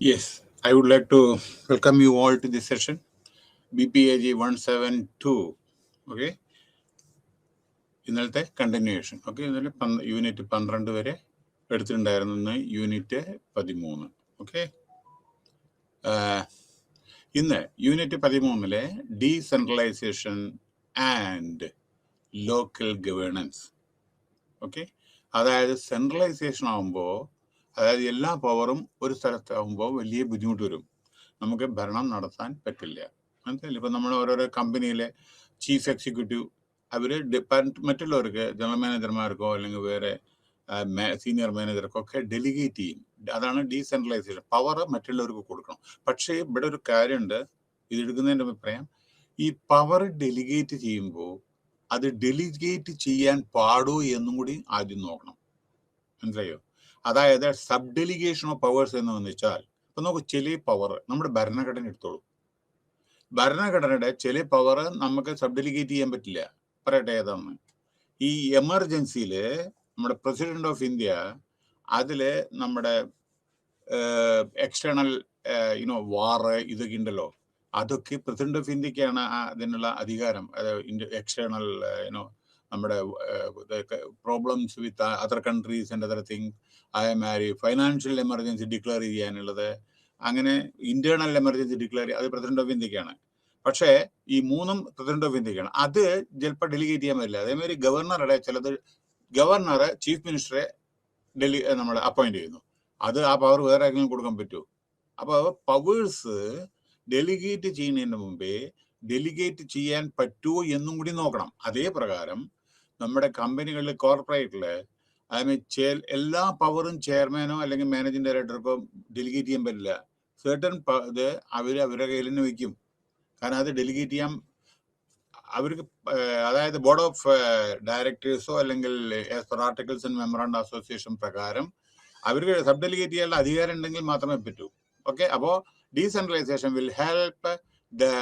Yes, I would like to welcome you all to this session, BPAG 172. Okay, ഇന്നലത്തെ continuation. Okay, ഇന്നലെ unit 12 വരെ എടുത്തിട്ടുണ്ടായിരുന്നു, unit 13. Okay, ഇന്ന് unit 13 decentralisation and local governance. Okay, അതായത് centralisation ആകുമ്പോൾ, അതായത് എല്ലാ പവറും ഒരു സ്ഥലത്താകുമ്പോൾ വലിയ ബുദ്ധിമുട്ട് വരും, നമുക്ക് ഭരണം നടത്താൻ പറ്റില്ല. മനസ്സിലായില്ല? ഇപ്പം നമ്മൾ ഓരോരോ കമ്പനിയിലെ ചീഫ് എക്സിക്യൂട്ടീവ് അവർ മറ്റുള്ളവർക്ക് ജനറൽ മാനേജർമാർക്കോ അല്ലെങ്കിൽ വേറെ സീനിയർ മാനേജർക്കോ ഒക്കെ ഡെലിഗേറ്റ് ചെയ്യും. അതാണ് ഡീസെൻട്രലൈസേഷൻ. പവർ മറ്റുള്ളവർക്ക് കൊടുക്കണം. പക്ഷേ ഇവിടെ ഒരു കാര്യമുണ്ട്, ഇത് എടുക്കുന്നതിൻ്റെ അഭിപ്രായം, ഈ പവർ ഡെലിഗേറ്റ് ചെയ്യുമ്പോൾ അത് ഡെലിഗേറ്റ് ചെയ്യാൻ പാടോ എന്നും കൂടി ആദ്യം നോക്കണം. മനസ്സിലായോ? അതായത് സബ് ഡെലിഗേഷൻ ഓഫ് പവേഴ്സ് എന്ന് വെച്ചാൽ, ഇപ്പൊ നമുക്ക് ചില പവർ നമ്മുടെ ഭരണഘടന എടുത്തോളൂ. ഭരണഘടനയുടെ ചില പവർ നമുക്ക് സബ് ഡെലിഗേറ്റ് ചെയ്യാൻ പറ്റില്ല. പറയട്ടെ ഏതാണ്? ഈ എമർജൻസിയിൽ നമ്മുടെ പ്രസിഡന്റ് ഓഫ് ഇന്ത്യ, അതില് നമ്മുടെ എക്സ്റ്റേണൽ വാർ ഇതൊക്കെ ഉണ്ടല്ലോ, അതൊക്കെ പ്രസിഡന്റ് ഓഫ് ഇന്ത്യക്കാണ് അതിനുള്ള അധികാരം. എക്സ്റ്റേണൽ നമ്മുടെ problems with other countries and other thing, അതേമാതിരി ഫൈനാൻഷ്യൽ എമർജൻസി ഡിക്ലെയർ ചെയ്യാനുള്ളത്, അങ്ങനെ ഇന്റേണൽ എമർജൻസി ഡിക്ലെയർ അത് പ്രസിഡന്റ് ഓഫ് ഇന്ത്യക്കാണ്. പക്ഷേ ഈ മൂന്നും പ്രസിഡന്റ് ഓഫ് ഇന്ത്യക്കാണ്. അത് ചിലപ്പോൾ ഡെലിഗേറ്റ് ചെയ്യാൻ പറ്റില്ല. അതേമാതിരി ഗവർണറുടെ ചിലത്, ഗവർണർ ചീഫ് മിനിസ്റ്ററെ നമ്മൾ അപ്പോയിന്റ് ചെയ്യുന്നു, അത് ആ പവർ വേറെ ആരെങ്കിലും കൊടുക്കാൻ പറ്റുമോ? അപ്പോൾ പവേഴ്സ് ഡെലിഗേറ്റ് ചെയ്യുന്നതിന് മുമ്പേ ഡെലിഗേറ്റ് ചെയ്യാൻ പറ്റുമോ എന്നും കൂടി നോക്കണം. അതേ പ്രകാരം നമ്മുടെ കമ്പനികളിൽ, കോർപ്പറേറ്റില് എല്ലാ പവറും ചെയർമാനോ അല്ലെങ്കിൽ മാനേജിംഗ് ഡയറക്ടർക്കോ ഡെലിഗേറ്റ് ചെയ്യാൻ പറ്റില്ല. സർട്ടൻ ഇത് അവരുടെ കയ്യിൽ തന്നെ വയ്ക്കും. കാരണം അത് ഡെലിഗേറ്റ് ചെയ്യാൻ അവർക്ക്, അതായത് ബോർഡ് ഓഫ് ഡയറക്ടേഴ്സോ അല്ലെങ്കിൽ ആർട്ടിക്കിൾസ് ആൻഡ് മെമ്മറാണ്ടം അസോസിയേഷൻ പ്രകാരം അവർക്ക് സബ് ഡെലിഗേറ്റ് ചെയ്യാനുള്ള അധികാരം ഉണ്ടെങ്കിൽ മാത്രമേ പറ്റൂ. ഓക്കെ, അപ്പോൾ decentralisation will help the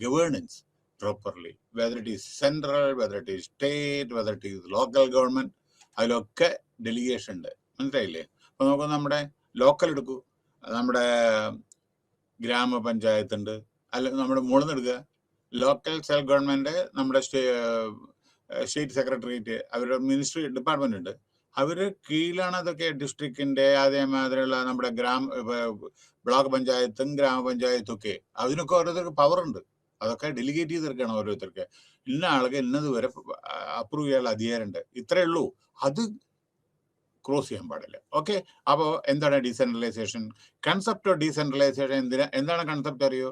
governance properly, whether it is central, whether it is state, whether it is local government, അതിലൊക്കെ ഡെലിഗേഷൻ ഉണ്ട്. മനസ്സിലായില്ലേ? അപ്പൊ നമുക്ക് നമ്മുടെ ലോക്കൽ എടുക്കൂ, നമ്മുടെ ഗ്രാമപഞ്ചായത്ത് ഉണ്ട്, അല്ല നമ്മുടെ മുകളിൽ എടുക്കുക ലോക്കൽ സെൽഫ് ഗവൺമെന്റ്, നമ്മുടെ സ്റ്റേറ്റ് സെക്രട്ടേറിയറ്റ്, അവരുടെ മിനിസ്ട്രി ഡിപ്പാർട്ട്മെന്റ് ഉണ്ട്, അവര് കീഴിലാണ് അതൊക്കെ. ഡിസ്ട്രിക്റ്റിന്റെ അതേമാതിരിയുള്ള നമ്മുടെ ബ്ലോക്ക് പഞ്ചായത്തും ഗ്രാമപഞ്ചായത്തും ഒക്കെ, അതിനൊക്കെ ഓരോരുത്തർക്ക് പവർ ഉണ്ട്. അതൊക്കെ ഡെലിഗേറ്റ് ചെയ്തെടുക്കണം ഓരോരുത്തർക്ക്. ഇന്ന ആൾക്ക് ഇന്നത് വരെ അപ്രൂവ് ചെയ്യാനുള്ള അധികാരമുണ്ട്. ഇത്രയേ ഉള്ളൂ, അത് ക്രോസ് ചെയ്യാൻ പാടില്ല. ഓക്കെ, അപ്പോൾ എന്താണ് ഡീസെൻട്രലൈസേഷൻ? കൺസെപ്റ്റ് ഓഫ് ഡീസെൻട്രലൈസേഷൻ എന്താണ് കൺസെപ്റ്റ് അറിയോ?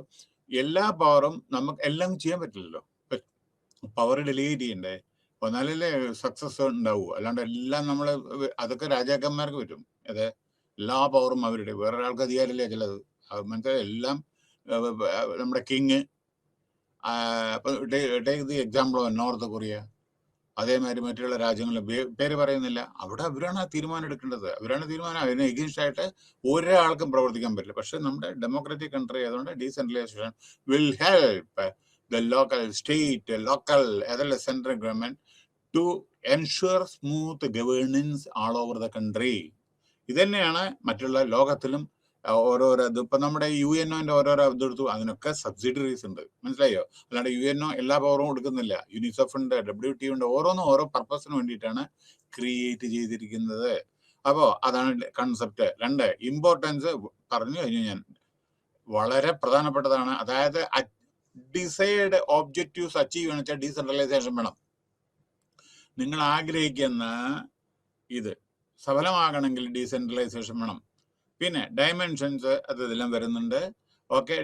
എല്ലാ പവറും നമുക്ക് എല്ലാം ചെയ്യാൻ പറ്റില്ലല്ലോ. പവർ ഡെലിഗേറ്റ് ചെയ്യണ്ടേ, എന്നാലല്ലേ സക്സസ് ഉണ്ടാവൂ. അല്ലാണ്ട് എല്ലാം നമ്മൾ, അതൊക്കെ രാജാക്കന്മാർക്ക് പറ്റും. അതെ, എല്ലാ പവറും അവരുടെ, വേറൊരാൾക്ക് അധികാരമില്ല ചിലത്. മനസ്സിലായി? എല്ലാം നമ്മുടെ king, take the example of north Korea, അതേമാതിരി മറ്റുള്ള രാജ്യങ്ങളിൽ പേര് പറയുന്നില്ല, അവിടെ അവരാണ് ആ തീരുമാനം എടുക്കേണ്ടത്. അവരാണ് തീരുമാനം. അതിന് എഗെയിൻസ്റ്റ് ആയിട്ട് ഒരാൾക്കും പ്രവർത്തിക്കാൻ പറ്റില്ല. പക്ഷെ നമ്മുടെ ഡെമോക്രാറ്റിക് കൺട്രി ആയതുകൊണ്ട് decentralisation will help the local state, local, അതല്ല central government to ensure smooth governance all over the country. ഇത് തന്നെയാണ് മറ്റുള്ള ലോകത്തിലും ഓരോരോ ഇത്. ഇപ്പൊ നമ്മുടെ UNOന്റെ ഓരോരോ ഇതെടുത്തു, അതിനൊക്കെ സബ്സിഡറീസ് ഉണ്ട്. മനസ്സിലായോ? അല്ലാണ്ട് UNO എല്ലാ പവറും കൊടുക്കുന്നില്ല. യുനിസെഫ് ഉണ്ട്, WTO ഉണ്ട്, ഓരോന്നും ഓരോ പർപ്പസിന് വേണ്ടിയിട്ടാണ് ക്രിയേറ്റ് ചെയ്തിരിക്കുന്നത്. അപ്പോ അതാണ് കൺസെപ്റ്റ്. രണ്ട്, ഇമ്പോർട്ടൻസ് പറഞ്ഞു കഴിഞ്ഞു ഞാൻ, വളരെ പ്രധാനപ്പെട്ടതാണ്. അതായത് ഡിസൈഡ് ഒബ്ജക്റ്റീവ്സ് അച്ചീവ് ചെയ്യണം വെച്ചാൽ ഡീസെൻട്രലൈസേഷൻ വേണം. നിങ്ങൾ ആഗ്രഹിക്കുന്ന ഇത് സഫലമാകണമെങ്കിൽ ഡീസെൻട്രലൈസേഷൻ വേണം. പിന്നെ ഡയമെൻഷൻസ് അത് ഇതെല്ലാം വരുന്നുണ്ട്. ഓക്കെ,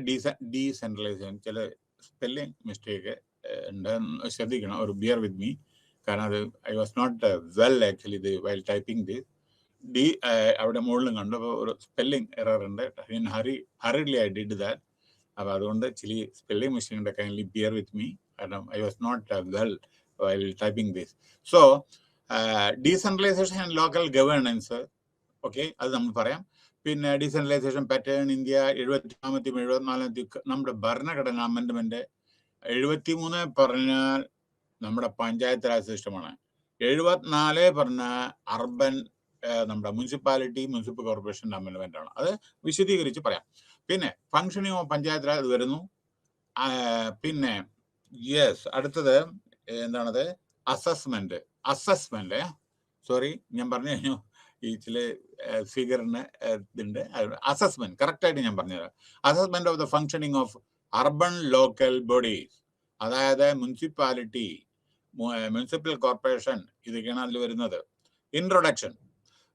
ഡീസെൻട്രലൈസേഷൻ ചില സ്പെല്ലിംഗ് മിസ്റ്റേക്ക് ഉണ്ട്, ശ്രദ്ധിക്കണം. ഒരു ബിയർ വിത്ത് മീ, കാരണം അത് I was not well actually ഇത് വൈൽ ടൈപ്പിംഗ് ദിസ്. അവിടെ മുകളിലും കണ്ടു ഒരു സ്പെല്ലിംഗ് എറർ ഉണ്ട്. Hurriedly I did that. അപ്പോൾ അതുകൊണ്ട് ചില സ്പെല്ലിംഗ് മിസ്റ്റേക്ക് ഉണ്ട്. കൈൻഡ്ലി ബിയർ വിത്ത് മീ, കാരണം I was not well while typing this. So decentralisation and local governance, okay, അത് നമ്മൾ പറയാം. പിന്നെ ഡീസെൻട്രലൈസേഷൻ പാറ്റേൺ ഇന്ത്യ 73 74 നമ്മുടെ ഭരണഘടന അമെൻഡ്മെന്റ് 73 പറഞ്ഞാൽ നമ്മുടെ പഞ്ചായത്ത് രാജ് സിസ്റ്റമാണ്. 74 പറഞ്ഞ അർബൻ നമ്മുടെ മുനിസിപ്പാലിറ്റി മുനിസിപ്പൽ കോർപ്പറേഷൻ അമെൻമെന്റ് ആണ്. അത് വിശദീകരിച്ച് പറയാം. പിന്നെ ഫങ്ഷനിങ് ഓഫ് പഞ്ചായത്ത് രാജ് വരുന്നു. പിന്നെ യെസ്, അടുത്തത് എന്താണത്? അസസ്മെന്റ്. സോറി, ഞാൻ പറഞ്ഞു കഴിഞ്ഞു ഈ ചില ഫിഗറിന് ഇതുണ്ട്. അസസ്മെന്റ് കറക്റ്റായിട്ട് ഞാൻ പറഞ്ഞുതരാം. Assessment of the functioning of urban local bodies, അതായത് മുനിസിപ്പാലിറ്റി, മുനിസിപ്പൽ കോർപ്പറേഷൻ, ഇതൊക്കെയാണ് അതിൽ വരുന്നത്. Introduction.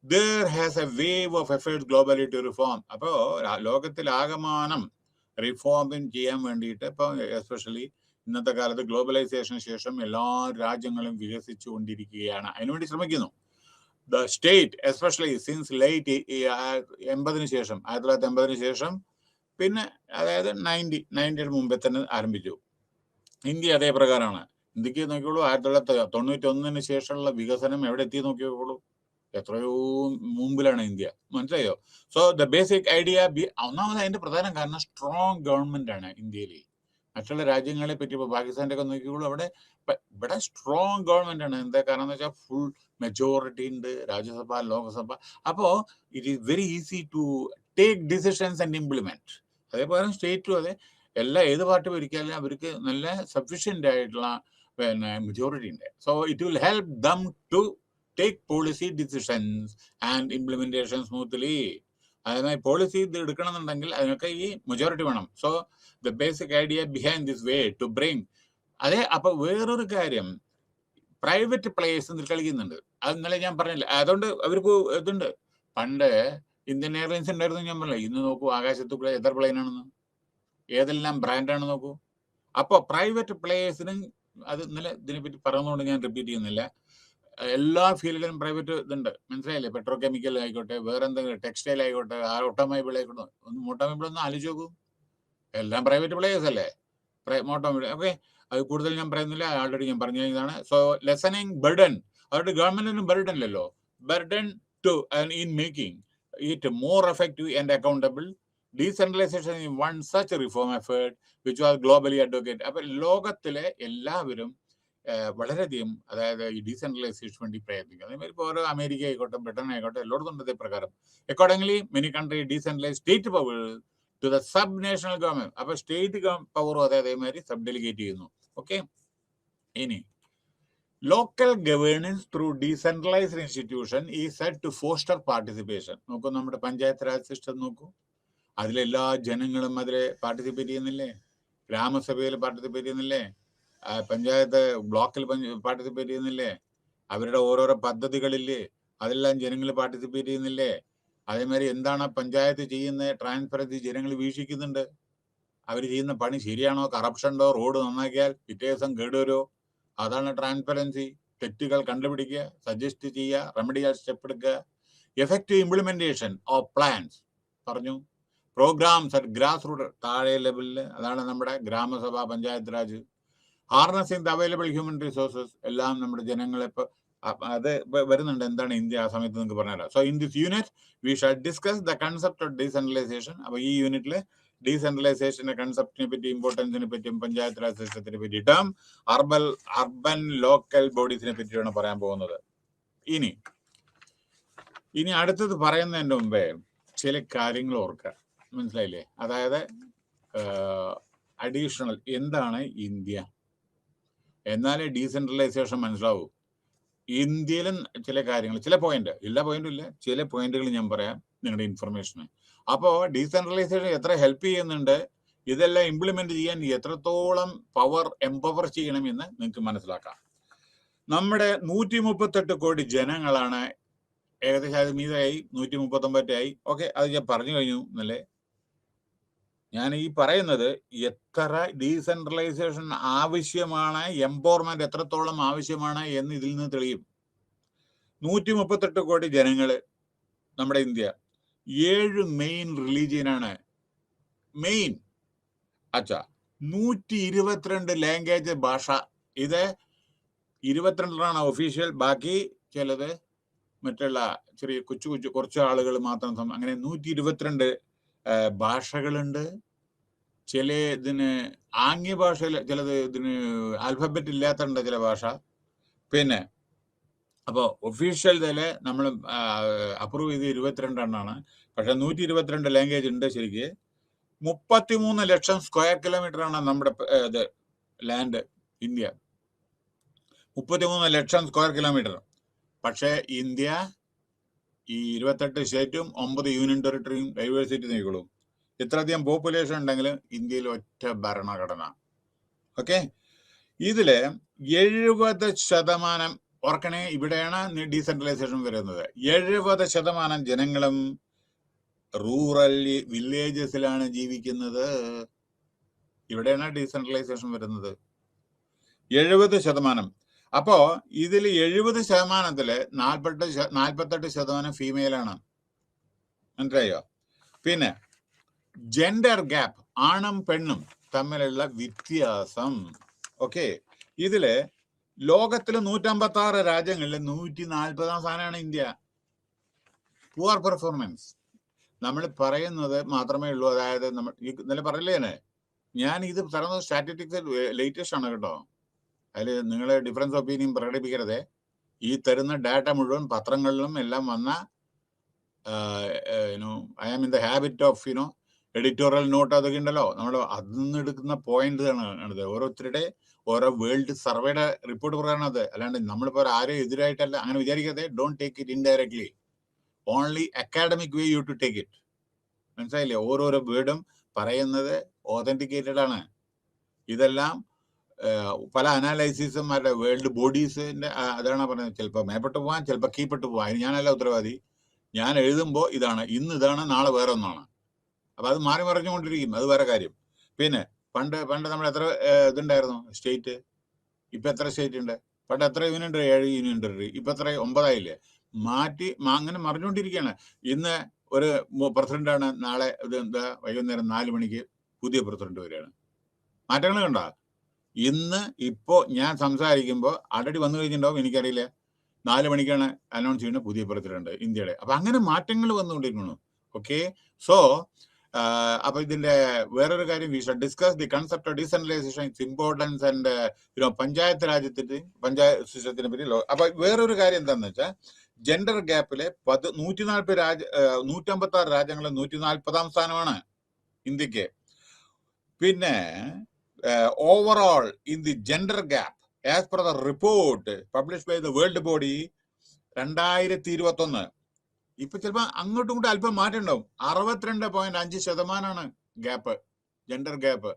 There has a wave of efforts globally to reform. അപ്പോൾ ലോകത്തിൽ ആകമാനം റിഫോമിങ് ചെയ്യാൻ വേണ്ടിയിട്ട് ഇപ്പോൾ എസ്പെഷ്യലി ഇന്നത്തെ കാലത്ത് ഗ്ലോബലൈസേഷന് ശേഷം എല്ലാ രാജ്യങ്ങളും വികസിച്ചു കൊണ്ടിരിക്കുകയാണ്. അതിനുവേണ്ടി ശ്രമിക്കുന്നു. The state especially since late 1980 ശേഷം, പിന്നെ അതായത് 90 മുമ്പേ തന്നെ ആരംഭിച്ചു. ഇന്ത്യ അതേ പ്രകാരമാണ്. ഇന്ത്യക്ക് നോക്കിയോളൂ, 1991 ശേഷമുള്ള വികസനം എവിടെ എത്തി നോക്കിയോളൂ, എത്രയോ മുമ്പിലാണ് ഇന്ത്യ. മനസ്സിലായോ? സോ ദ ബേസിക് ഐഡിയ, ഒന്നാമത് അതിന്റെ പ്രധാന കാരണം സ്ട്രോങ് ഗവൺമെന്റ് ആണ് ഇന്ത്യയിൽ. മറ്റുള്ള രാജ്യങ്ങളെ പറ്റി ഇപ്പോൾ പാകിസ്ഥാന്റെ ഒക്കെ നോക്കിയോളൂ, ഇവിടെ സ്ട്രോങ് ഗവൺമെന്റ് ആണ്. എന്താ കാരണം എന്ന് വെച്ചാൽ ഫുൾ മെജോറിറ്റി ഉണ്ട്, രാജ്യസഭ, ലോകസഭ. അപ്പോൾ it is very easy to take decisions and implement. അതേപോലെ സ്റ്റേറ്റും അതെ, ഏത് പാർട്ടി ഭരിക്കാനും അവർക്ക് നല്ല സഫീഷ്യന്റ് ആയിട്ടുള്ള പിന്നെ മെജോറിറ്റി ഉണ്ട്. So it will help them to take policy decisions and implementation smoothly. അതായത് പോളിസി ഇത് എടുക്കണമെന്നുണ്ടെങ്കിൽ അതിനൊക്കെ ഈ മെജോറിറ്റി വേണം. So the basic idea behind this way to bring അതെ. അപ്പൊ വേറൊരു കാര്യം, പ്രൈവറ്റ് പ്ലേയേഴ്സ് കളിക്കുന്നുണ്ട്. അത് ഇന്നലെ ഞാൻ പറഞ്ഞില്ല. അതുകൊണ്ട് അവർക്ക് ഇതുണ്ട്. പണ്ട് ഇന്ത്യൻ എയർലൈൻസ് ഉണ്ടായിരുന്നു, ഞാൻ പറഞ്ഞില്ല. ഇന്ന് നോക്കൂ, ആകാശത്ത് എത്ര പ്ലെയിൻ ആണെന്ന്, ഏതെല്ലാം ബ്രാൻഡാണ് നോക്കൂ. അപ്പോൾ പ്രൈവറ്റ് പ്ലേയേഴ്സിനും അത് ഇന്നലെ ഇതിനെപ്പറ്റി പറയുന്നതുകൊണ്ട് ഞാൻ റിപ്പീറ്റ് ചെയ്യുന്നില്ല. എല്ലാ ഫീൽഡിലും പ്രൈവറ്റ് ഇതുണ്ട്. മനസ്സിലായില്ലേ? പെട്രോ കെമിക്കൽ ആയിക്കോട്ടെ, വേറെ എന്തെങ്കിലും ടെക്സ്റ്റൈൽ ആയിക്കോട്ടെ, ഓട്ടോമൊബൈൽ ആയിക്കോട്ടെ. ഓട്ടോമൊബൈൽ ഒന്നും ആലോചിച്ച് നോക്കൂ, എല്ലാം പ്രൈവറ്റ് പ്ലേയേഴ്സ് അല്ലേ. ഓട്ടോമൊബൈൽ ഓക്കെ, അത് കൂടുതൽ ഞാൻ പറയുന്നില്ല, ആൾറെഡി ഞാൻ പറഞ്ഞ ഇതാണ്. സോ ലെസണിങ് ബർഡൻ, അവരുടെ ഗവൺമെന്റിനും ബർഡൻ ഇല്ലല്ലോ. Burden to in making it more effective and accountable. Decentralisation in one such reform effort which was globally advocate. അപ്പൊ ലോകത്തിലെ എല്ലാവരും വളരെയധികം, അതായത് ഈ ഡീസെൻട്രലൈസേഷൻ വേണ്ടി പ്രയത്നിക്കുക. അതേമാതിരി ഇപ്പോൾ ഓരോ അമേരിക്ക ആയിക്കോട്ടെ, ബ്രിട്ടൻ ആയിക്കോട്ടെ, എല്ലായിടത്തും ഉണ്ട് ഇതേ പ്രകാരം. Accordingly many country decentralise state power to the sub national government. അപ്പൊ സ്റ്റേറ്റ് പവറും അതേമാതിരി സബ് ഡെലിഗേറ്റ് ചെയ്യുന്നു. ഓക്കെ, ഇനി local governance through decentralised institution ഈ സെറ്റ് ടു ഫോസ്റ്റർ പാർട്ടിസിപ്പേഷൻ. നോക്കൂ, നമ്മുടെ പഞ്ചായത്ത് രാജ് സിസ്റ്റം നോക്കൂ, അതിലെല്ലാ ജനങ്ങളും അതിൽ പാർട്ടിസിപ്പേറ്റ് ചെയ്യുന്നില്ലേ? ഗ്രാമസഭയിൽ പാർട്ടിസിപ്പേറ്റ് ചെയ്യുന്നില്ലേ? പഞ്ചായത്ത് ബ്ലോക്കിൽ പാർട്ടിസിപ്പേറ്റ് ചെയ്യുന്നില്ലേ? അവരുടെ ഓരോരോ പദ്ധതികളില്ലേ, അതെല്ലാം ജനങ്ങൾ പാർട്ടിസിപ്പേറ്റ് ചെയ്യുന്നില്ലേ? അതേമാതിരി എന്താണ് പഞ്ചായത്ത് ചെയ്യുന്ന ട്രാൻസ്പെറൻസി ജനങ്ങൾ വീക്ഷിക്കുന്നുണ്ട്. അവർ ചെയ്യുന്ന പണി ശരിയാണോ, കറപ്ഷൻ ഉണ്ടോ, റോഡ് നന്നാക്കിയാൽ പിറ്റേ ദിവസം കേടുവരുമോ? അതാണ് ട്രാൻസ്പെറൻസി. തെറ്റുകൾ കണ്ടുപിടിക്കുക, സജസ്റ്റ് ചെയ്യുക, റെമഡിയൽ സ്റ്റെപ്പ് എടുക്കുക. എഫക്റ്റീവ് ഇംപ്ലിമെന്റേഷൻ ഓഫ് പ്ലാൻസ് പറഞ്ഞു. പ്രോഗ്രാംസ് അറ്റ് ഗ്രാസ് റൂട്ട്, താഴെ ലെവലിൽ, അതാണ് നമ്മുടെ ഗ്രാമസഭ, panchayat raj. Harnessing the available human resources, എല്ലാം നമ്മുടെ ജനങ്ങളെ ഇപ്പോൾ അത് വരുന്നുണ്ട്. എന്താണ് ഇന്ത്യ ആ സമയത്ത് നിങ്ങൾക്ക് പറഞ്ഞുതരാം. So in this unit we shall discuss the concept of decentralisation. അപ്പോൾ ഈ യൂണിറ്റിൽ ഡീസെൻട്രലൈസേഷന്റെ കൺസെപ്റ്റിനെ പറ്റി, ഇമ്പോർട്ടൻസിനെ പറ്റിയും, പഞ്ചായത്ത് രാജ് സിസ്റ്റത്തിനെ പറ്റിയിട്ടും അർബൻ ലോക്കൽ ബോഡീസിനെ പറ്റിയാണ് പറയാൻ പോകുന്നത്. ഇനി അടുത്തത് പറയുന്നതിൻ്റെ മുമ്പേ ചില കാര്യങ്ങൾ ഓർക്കുക. മനസ്സിലായില്ലേ? അതായത് അഡീഷണൽ എന്താണ് ഇന്ത്യ, എന്നാലേ ഡീസെൻട്രലൈസേഷൻ മനസ്സിലാവൂ. ഇന്ത്യയിലും ചില കാര്യങ്ങൾ, ചില പോയിന്റ്, എല്ലാ പോയിന്റും ഇല്ല, ചില പോയിന്റുകൾ ഞാൻ പറയാം നിങ്ങളുടെ ഇൻഫർമേഷന്. അപ്പോൾ ഡീസെൻട്രലൈസേഷൻ എത്ര ഹെൽപ്പ് ചെയ്യുന്നുണ്ട്, ഇതെല്ലാം ഇംപ്ലിമെന്റ് ചെയ്യാൻ എത്രത്തോളം എംപവർ ചെയ്യണമെന്ന് നിങ്ങൾക്ക് മനസ്സിലാക്കാം. നമ്മുടെ 138 കോടി ജനങ്ങളാണ്, ഏകദേശം അത് മീതായി 139 ആയി. ഓക്കെ, അത് ഞാൻ പറഞ്ഞു കഴിഞ്ഞു എന്നല്ലേ. ഞാൻ ഈ പറയുന്നത് എത്ര ഡീസെൻട്രലൈസേഷൻ ആവശ്യമാണ്, എംപവർമെന്റ് എത്രത്തോളം ആവശ്യമാണ് എന്ന് ഇതിൽ നിന്ന് തെളിയും. 138 കോടി ജനങ്ങള് നമ്മുടെ ഇന്ത്യ. 7 മെയിൻ റിലീജിയനാണ്. 122 ലാംഗ്വേജ്, ഭാഷ. ഇത് 22 ഒഫീഷ്യൽ, ബാക്കി ചിലത് മറ്റുള്ള ചെറിയ കുറച്ച് ആളുകൾ മാത്രം. അങ്ങനെ 122 ഭാഷകളുണ്ട്. ചില ഇതിന് ആംഗ്യ ഭാഷയിൽ, ചിലത് ഇതിന് ആൽഫബറ്റ് ഇല്ലാത്തുണ്ട് ചില ഭാഷ. പിന്നെ അപ്പോൾ ഒഫീഷ്യൽ ഇതിൽ നമ്മൾ അപ്രൂവ് ചെയ്ത് 22 എണ്ണമാണ്. പക്ഷെ 122 ലാംഗ്വേജ് ഉണ്ട് ശരിക്ക്. 33 ലക്ഷം സ്ക്വയർ കിലോമീറ്റർ ആണ് നമ്മുടെ ഇത് ലാൻഡ് ഇന്ത്യ. 33 ലക്ഷം സ്ക്വയർ കിലോമീറ്റർ. പക്ഷേ ഇന്ത്യ ഈ 28 സ്റ്റേറ്റും 9 യൂണിയൻ ടെറിട്ടറിയും ഡൈവേഴ്സിറ്റി നീക്കുള്ളൂ. ഇത്രയധികം പോപ്പുലേഷൻ ഉണ്ടെങ്കിലും ഇന്ത്യയിൽ ഒറ്റ ഭരണഘടന. ഓക്കെ, ഇതില് 70% ഓർക്കണേ, ഇവിടെയാണ് ഡീസെൻട്രലൈസേഷൻ വരുന്നത്. 70% ജനങ്ങളും റൂറൽ വില്ലേജസിലാണ് ജീവിക്കുന്നത്. ഇവിടെയാണ് ഡീസെൻട്രലൈസേഷൻ വരുന്നത്. 70%. അപ്പോ ഇതിൽ 70%-ത്തില് 48% ഫീമെയിലാണ്. മനസ്സിലായോ? പിന്നെ ജെൻഡർ ഗ്യാപ്പ്, ആണും പെണ്ണും തമ്മിലുള്ള വ്യത്യാസം. ഓക്കെ, ഇതില് ലോകത്തിലെ 156 രാജ്യങ്ങളിൽ 140 സ്ഥാനമാണ് ഇന്ത്യ. Poor performance. നമ്മൾ പറയുന്നത് മാത്രമേ ഉള്ളൂ. അതായത് നമ്മൾ ഇന്നലെ പറയില്ലേ, ഞാൻ ഇത് പറയുന്നത് സ്റ്റാറ്റിസ്റ്റിക്സ് ലേറ്റസ്റ്റ് ആണ് കേട്ടോ. അതിൽ നിങ്ങൾ ഡിഫറൻസ് ഒപ്പീനിയൻ പ്രകടിപ്പിക്കരുത്. ഈ തരുന്ന ഡാറ്റ മുഴുവൻ പത്രങ്ങളിലും എല്ലാം വന്ന I am in the habit of editorial note അതൊക്കെ ഉണ്ടല്ലോ, നമ്മൾ അതിൽ നിന്ന് എടുക്കുന്ന പോയിന്റ് ആണ്. ഓരോരുത്തരുടെ ഓരോ വേൾഡ് സർവേയുടെ റിപ്പോർട്ട് പറയാനാണ് അത്. അല്ലാണ്ട് നമ്മളിപ്പോൾ ആരും എതിരായിട്ടല്ല, അങ്ങനെ വിചാരിക്കാതെ. Don't take it indirectly, only academic way you to take it. മനസ്സിലായില്ലേ? ഓരോരോ വേർഡും പറയുന്നത് ഓതന്റിക്കേറ്റഡ് ആണ്. ഇതെല്ലാം പല അനാലൈസിസുമാരുടെ വേൾഡ് ബോഡീസിന്റെ അതാണ് പറയുന്നത്. ചിലപ്പോൾ മേപ്പെട്ട് പോകാൻ, ചിലപ്പോൾ കീപ്പെട്ട് പോകാൻ. അതിന് ഞാനല്ല ഉത്തരവാദി. ഞാൻ എഴുതുമ്പോൾ ഇതാണ്, ഇന്ന് ഇതാണ്, നാളെ വേറെ ഒന്നാണ്. അപ്പൊ അത് മാറി മറിഞ്ഞുകൊണ്ടിരിക്കും, അത് വേറെ കാര്യം. പിന്നെ പണ്ട് നമ്മൾ എത്ര ഇതുണ്ടായിരുന്നു സ്റ്റേറ്റ്, ഇപ്പൊ എത്ര സ്റ്റേറ്റ് ഉണ്ട്? പണ്ട് എത്ര യൂണിയൻ ടെറിട്ടറി? 7 union territory. ഇപ്പൊ എത്ര? 9 ആയില്ലേ? മാറ്റി അങ്ങനെ മറിഞ്ഞുകൊണ്ടിരിക്കുകയാണ്. ഇന്ന് ഒരു പ്രസിഡന്റാണ്, നാളെ ഇത് എന്താ വൈകുന്നേരം 4 മണിക്ക് പുതിയ പ്രസിഡന്റ് വരികയാണ്. മാറ്റങ്ങൾ കണ്ടോ? ഇപ്പോ ഞാൻ സംസാരിക്കുമ്പോൾ ആൾറെഡി വന്നു കഴിഞ്ഞിട്ടുണ്ടാവും, എനിക്കറിയില്ല. 4 മണിക്കാണ് അനൗൺസ് ചെയ്യുന്ന പുതിയ പ്രസിഡന്റ് ഇന്ത്യയുടെ. അപ്പൊ അങ്ങനെ മാറ്റങ്ങൾ വന്നുകൊണ്ടിരിക്കുന്നു. ഓക്കെ, സോ അപ്പൊ ഇതിന്റെ വേറൊരു കാര്യം, we should discuss the concept of decentralisation, its importance and panchayat panchayat സിസ്റ്റത്തിനെ പറ്റി. അപ്പൊ വേറൊരു കാര്യം എന്താണെന്ന് വെച്ചാൽ, ജെൻഡർ ഗ്യാപ്പിലെ 156 രാജ്യങ്ങളിൽ 140 സ്ഥാനമാണ് ഇന്ത്യക്ക്. പിന്നെ overall in the gender gap as per the report publish by the world body 2021, ഇപ്പൊ ചിലപ്പോ അങ്ങോട്ടും ഇങ്ങോട്ടും അല്പം മാറ്റം ഉണ്ടാവും. 62.5% ഗ്യാപ്പ്, ജെൻഡർ ഗ്യാപ്പ്.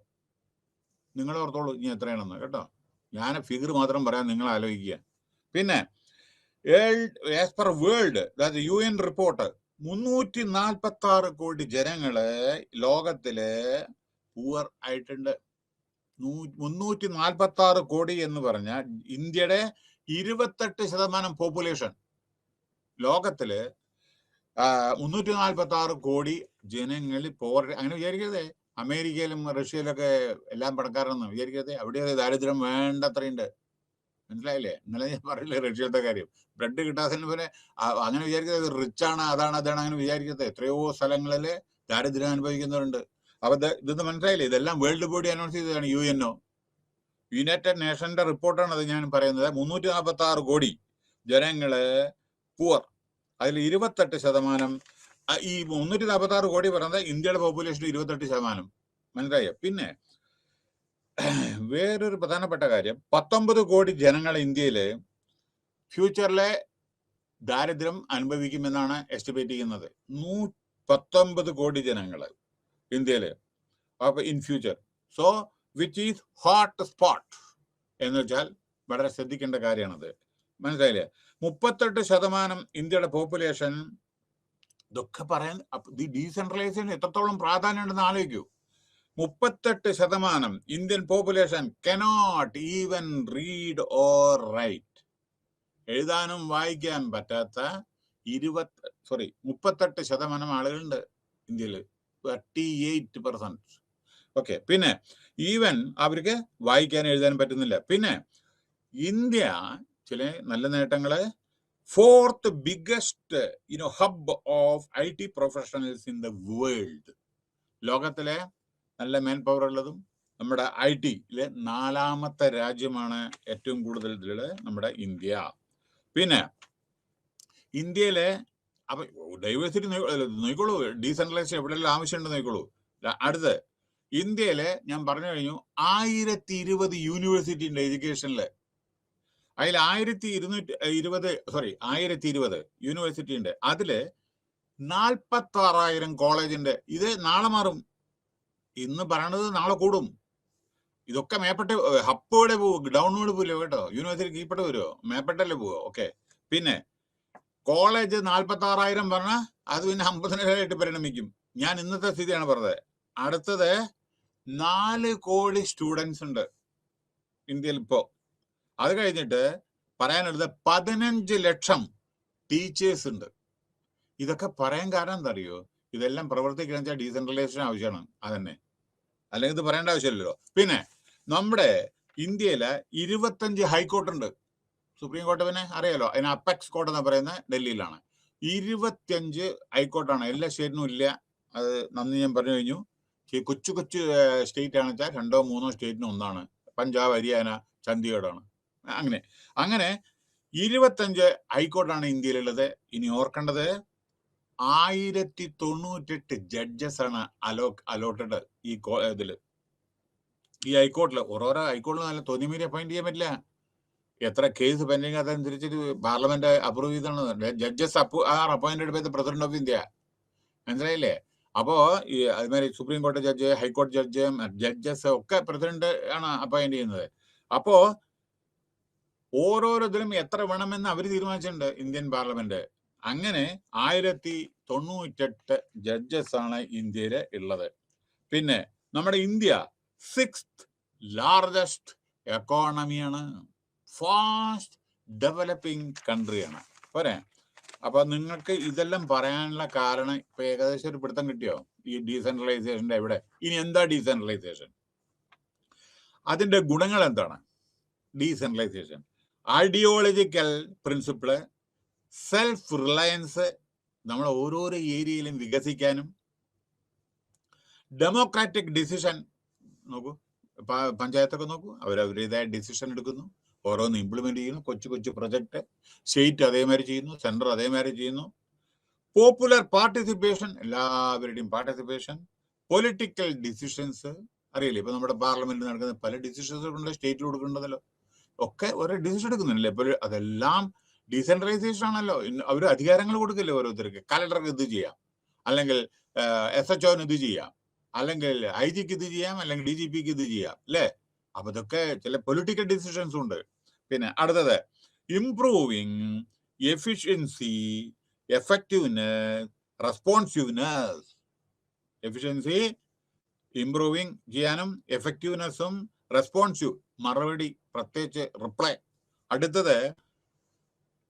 നിങ്ങൾ ഓർത്തോളൂ ഇനി എത്രയാണെന്ന് കേട്ടോ. ഞാൻ ഫിഗർ മാത്രം പറയാൻ, നിങ്ങൾ ആലോചിക്കുക. പിന്നെ as per world UN report 346 കോടി ജനങ്ങള് ലോകത്തില് പൂവർ ആയിട്ടുണ്ട്. 346 കോടി എന്ന് പറഞ്ഞാൽ ഇന്ത്യയുടെ 28% പോപ്പുലേഷൻ. ലോകത്തില് 346 കോടി ജനങ്ങളിൽ പോവർട്ടി. അങ്ങനെ വിചാരിക്കരുതേ അമേരിക്കയിലും റഷ്യയിലൊക്കെ എല്ലാം പണക്കാരെന്ന് വിചാരിക്കരുതേ. അവിടെ ദാരിദ്ര്യം വേണ്ടത്രയുണ്ട്. മനസ്സിലായില്ലേ? ഇന്നലെ ഞാൻ പറയില്ലേ റഷ്യത്തെ കാര്യം, ബ്രെഡ് കിട്ടാത്തതിന് പോലെ. അങ്ങനെ വിചാരിക്കരുത് റിച്ച് ആണ്, അതാണ് അങ്ങനെ വിചാരിക്കരുത്. എത്രയോ സ്ഥലങ്ങളിൽ ദാരിദ്ര്യം അനുഭവിക്കുന്നവരുണ്ട്. അപ്പൊ ഇതൊന്നും മനസ്സിലായില്ലേ? ഇതെല്ലാം വേൾഡ് ബോഡി അനൗൺസ് ചെയ്തതാണ്. UNO, യുണൈറ്റഡ് നേഷന്റെ റിപ്പോർട്ടാണ് അത് ഞാൻ പറയുന്നത്. 346 കോടി ജനങ്ങള് പൂവർ. അതിൽ 28%, ഈ 346 കോടി പറയുന്നത് ഇന്ത്യയുടെ പോപ്പുലേഷൻ 28%. മനസ്സിലായോ? പിന്നെ വേറൊരു പ്രധാനപ്പെട്ട കാര്യം, 19 കോടി ജനങ്ങൾ ഇന്ത്യയില് ഫ്യൂച്ചറിലെ ദാരിദ്ര്യം അനുഭവിക്കുമെന്നാണ് എസ്റ്റിമേറ്റ് ചെയ്യുന്നത്. 19 കോടി ജനങ്ങൾ ഇന്ത്യയില് അപ്പൊ in future. So which is hot spot എന്ന് വെച്ചാൽ വളരെ ശ്രദ്ധിക്കേണ്ട കാര്യമാണത്. മനസ്സിലായില്ലേ? 38% ഇന്ത്യയുടെ പോപ്പുലേഷൻ. ഇതൊക്കെ പറയാൻ ഈ ഡീസെൻട്രലൈസേഷൻ എത്രത്തോളം പ്രാധാന്യം ഉണ്ടെന്ന് ആലോചിക്കൂ. 38% Indian population cannot even read or write. എഴുതാനും വായിക്കാൻ പറ്റാത്ത 38% ആളുകളുണ്ട് ഇന്ത്യയിൽ. 38%. ഓക്കെ, പിന്നെ ഈവൻ അവർക്ക് വായിക്കാൻ എഴുതാനും പറ്റുന്നില്ല. പിന്നെ ഇന്ത്യ ചില നല്ല നേട്ടങ്ങള്, 4th biggest hub of IT professionals in the world. ലോകത്തിലെ നല്ല മാൻ പവർ ഉള്ളതും നമ്മുടെ IT-യിലെ 4ാമത്തെ രാജ്യമാണ് ഏറ്റവും കൂടുതൽ ഇതില് നമ്മുടെ ഇന്ത്യ. പിന്നെ ഇന്ത്യയിലെ അപ്പൊ ഡൈവേഴ്സിറ്റി നോക്കിക്കോളൂ, ഡീസെൻട്രലൈസേഷൻ എവിടെയെല്ലാം ആവശ്യമുണ്ട് നോക്കിക്കോളൂ. അടുത്ത് ഇന്ത്യയിലെ ഞാൻ പറഞ്ഞു കഴിഞ്ഞു 1020 യൂണിവേഴ്സിറ്റി ഉണ്ട് എഡ്യൂക്കേഷനിൽ. അതിൽ 1020 യൂണിവേഴ്സിറ്റി ഉണ്ട്. അതില് 46,000 കോളേജ് ഉണ്ട്. ഇത് നാളെ മാറും. ഇന്ന് പറയണത് നാളെ കൂടും. ഇതൊക്കെ മേപ്പെട്ട് ഹപ്പോടെ പോവും, ഡൗൺവേഡ് പോവില്ല കേട്ടോ. യൂണിവേഴ്സിറ്റി കീഴ്പ്പെട്ട് വരുമോ? മേപ്പെട്ടല്ലേ പോവോ? ഓക്കെ. പിന്നെ കോളേജ് 46,000 പറഞ്ഞാൽ അത് പിന്നെ 50,000 പരിണമിക്കും. ഞാൻ ഇന്നത്തെ സ്ഥിതിയാണ് പറഞ്ഞത്. അടുത്തത് 4 കോടി സ്റ്റുഡൻസ് ഉണ്ട് ഇന്ത്യയിൽ ഇപ്പോ. അത് കഴിഞ്ഞിട്ട് പറയാനുള്ളത് 15 ലക്ഷം ടീച്ചേഴ്സ് ഉണ്ട്. ഇതൊക്കെ പറയാൻ കാരണം എന്താ അറിയോ? ഇതെല്ലാം പ്രവർത്തിക്കണം വെച്ചാൽ ഡീസെൻട്രലൈസേഷൻ ആവശ്യമാണ്. അതന്നെ, അല്ലെങ്കിൽ ഇത് പറയേണ്ട ആവശ്യമില്ലല്ലോ. പിന്നെ നമ്മുടെ ഇന്ത്യയിലെ 25 ഹൈക്കോർട്ട് ഉണ്ട്. സുപ്രീം കോർട്ട് പിന്നെ അറിയാലോ, അതിന് അപ്പെക്സ് കോർട്ട് എന്ന് പറയുന്നത് ഡൽഹിയിലാണ്. 25 ഹൈക്കോർട്ടാണ്. എല്ലാ സ്റ്റേറ്റിനും ഇല്ല. അത് നന്ദി ഞാൻ പറഞ്ഞു കഴിഞ്ഞു. കൊച്ചു കൊച്ചു സ്റ്റേറ്റ് ആണെന്ന് വെച്ചാൽ 2 3 സ്റ്റേറ്റിന് ഒന്നാണ്. പഞ്ചാബ്, ഹരിയാന, ചണ്ഡീഗഡാണ്. അങ്ങനെ 25 ഹൈക്കോർട്ടാണ് ഇന്ത്യയിലുള്ളത്. ഇനി ഓർക്കേണ്ടത് 1098 ജഡ്ജസ് ആണ് അലോട്ടഡ് ഈ ഇതില്, ഈ ഹൈക്കോർട്ടിൽ. ഓരോരോ ഹൈക്കോർട്ടിൽ നല്ല തോന്നിമീരി അപ്പോയിന്റ് ചെയ്യാൻ പറ്റില്ല. എത്ര കേസ് പെൻഡിങ് അതനുസരിച്ചിട്ട് പാർലമെന്റ് അപ്രൂവ് ചെയ്താണ്. Judges are appointed by the president of India. മനസ്സിലായില്ലേ? അപ്പോ ഈ അതുമാതിരി സുപ്രീം കോടതി ജഡ്ജ്, ഹൈക്കോടതി ജഡ്ജ്, ജഡ്ജസ് ഒക്കെ പ്രസിഡന്റ് ആണ് അപ്പോയിന്റ് ചെയ്യുന്നത്. അപ്പോ ഓരോരോ ഇതിലും എത്ര വേണമെന്ന് അവർ തീരുമാനിച്ചിട്ടുണ്ട് ഇന്ത്യൻ പാർലമെന്റ്. അങ്ങനെ 1098 ജഡ്ജസ് ആണ് ഇന്ത്യയിൽ ഉള്ളത്. പിന്നെ നമ്മുടെ ഇന്ത്യ 6th ലാർജസ്റ്റ് എക്കോണമിയാണ്, ഫാസ്റ്റ് ഡെവലപ്പിംഗ് കൺട്രിയാണ്. പോരെ? അപ്പൊ നിങ്ങൾക്ക് ഇതെല്ലാം പറയാനുള്ള കാരണം ഇപ്പൊ ഏകദേശം ഒരു പിടുത്തം കിട്ടിയോ ഈ ഡീസെൻട്രലൈസേഷന്റെ എവിടെ? ഇനി എന്താ ഡീസെൻട്രലൈസേഷൻ? അതിന്റെ ഗുണങ്ങൾ എന്താണ്? Decentralisation ideological principal, self Reliance, നമ്മൾ ഓരോരോ ഏരിയയിലും വികസിക്കാനും, ഡെമോക്രാറ്റിക് ഡിസിഷൻ. നോക്കൂ, പഞ്ചായത്തൊക്കെ നോക്കൂ, അവരവരുടേതായ ഡിസിഷൻ എടുക്കുന്നു, ഓരോന്ന് ഇംപ്ലിമെന്റ് ചെയ്യുന്നു. കൊച്ചു കൊച്ചു പ്രൊജക്ട് സ്റ്റേറ്റ് അതേമാതിരി ചെയ്യുന്നു, സെൻട്രൽ അതേമാതിരി ചെയ്യുന്നു. പോപ്പുലർ പാർട്ടിസിപ്പേഷൻ, എല്ലാവരുടെയും പാർട്ടിസിപ്പേഷൻ. പൊളിറ്റിക്കൽ ഡിസിഷൻസ്, അറിയില്ലേ? ഇപ്പൊ നമ്മുടെ പാർലമെന്റിൽ നടക്കുന്ന പല ഡിസിഷൻസ് ഉണ്ട്, സ്റ്റേറ്റിൽ കൊടുക്കേണ്ടതല്ലോ. ഒക്കെ ഓരോ ഡിസിഷൻ എടുക്കുന്നില്ലേ? ഇപ്പോൾ അതെല്ലാം ഡീസെൻട്രലൈസേഷൻ ആണല്ലോ. അവർ അധികാരങ്ങൾ കൊടുക്കില്ലേ ഓരോരുത്തർക്ക്? കലക്ടർക്ക് ഇത് ചെയ്യാം, അല്ലെങ്കിൽ SHOന് ഇത് ചെയ്യാം, അല്ലെങ്കിൽ IG ഇത് ചെയ്യാം, അല്ലെങ്കിൽ DGPക്ക് ഇത് ചെയ്യാം, അല്ലേ? അപ്പൊ ഇതൊക്കെ ചില പൊളിറ്റിക്കൽ ഡിസിഷൻസ് ഉണ്ട്. പിന്നെ അടുത്തത് improving efficiency, effectiveness, responsiveness. Efficiency improving ചെയ്യാനും, എഫക്റ്റീവ്നെസ്സും റെസ്പോൺസീവ് മറുപടി, പ്രത്യേകിച്ച് റിപ്ലൈ. അടുത്തത്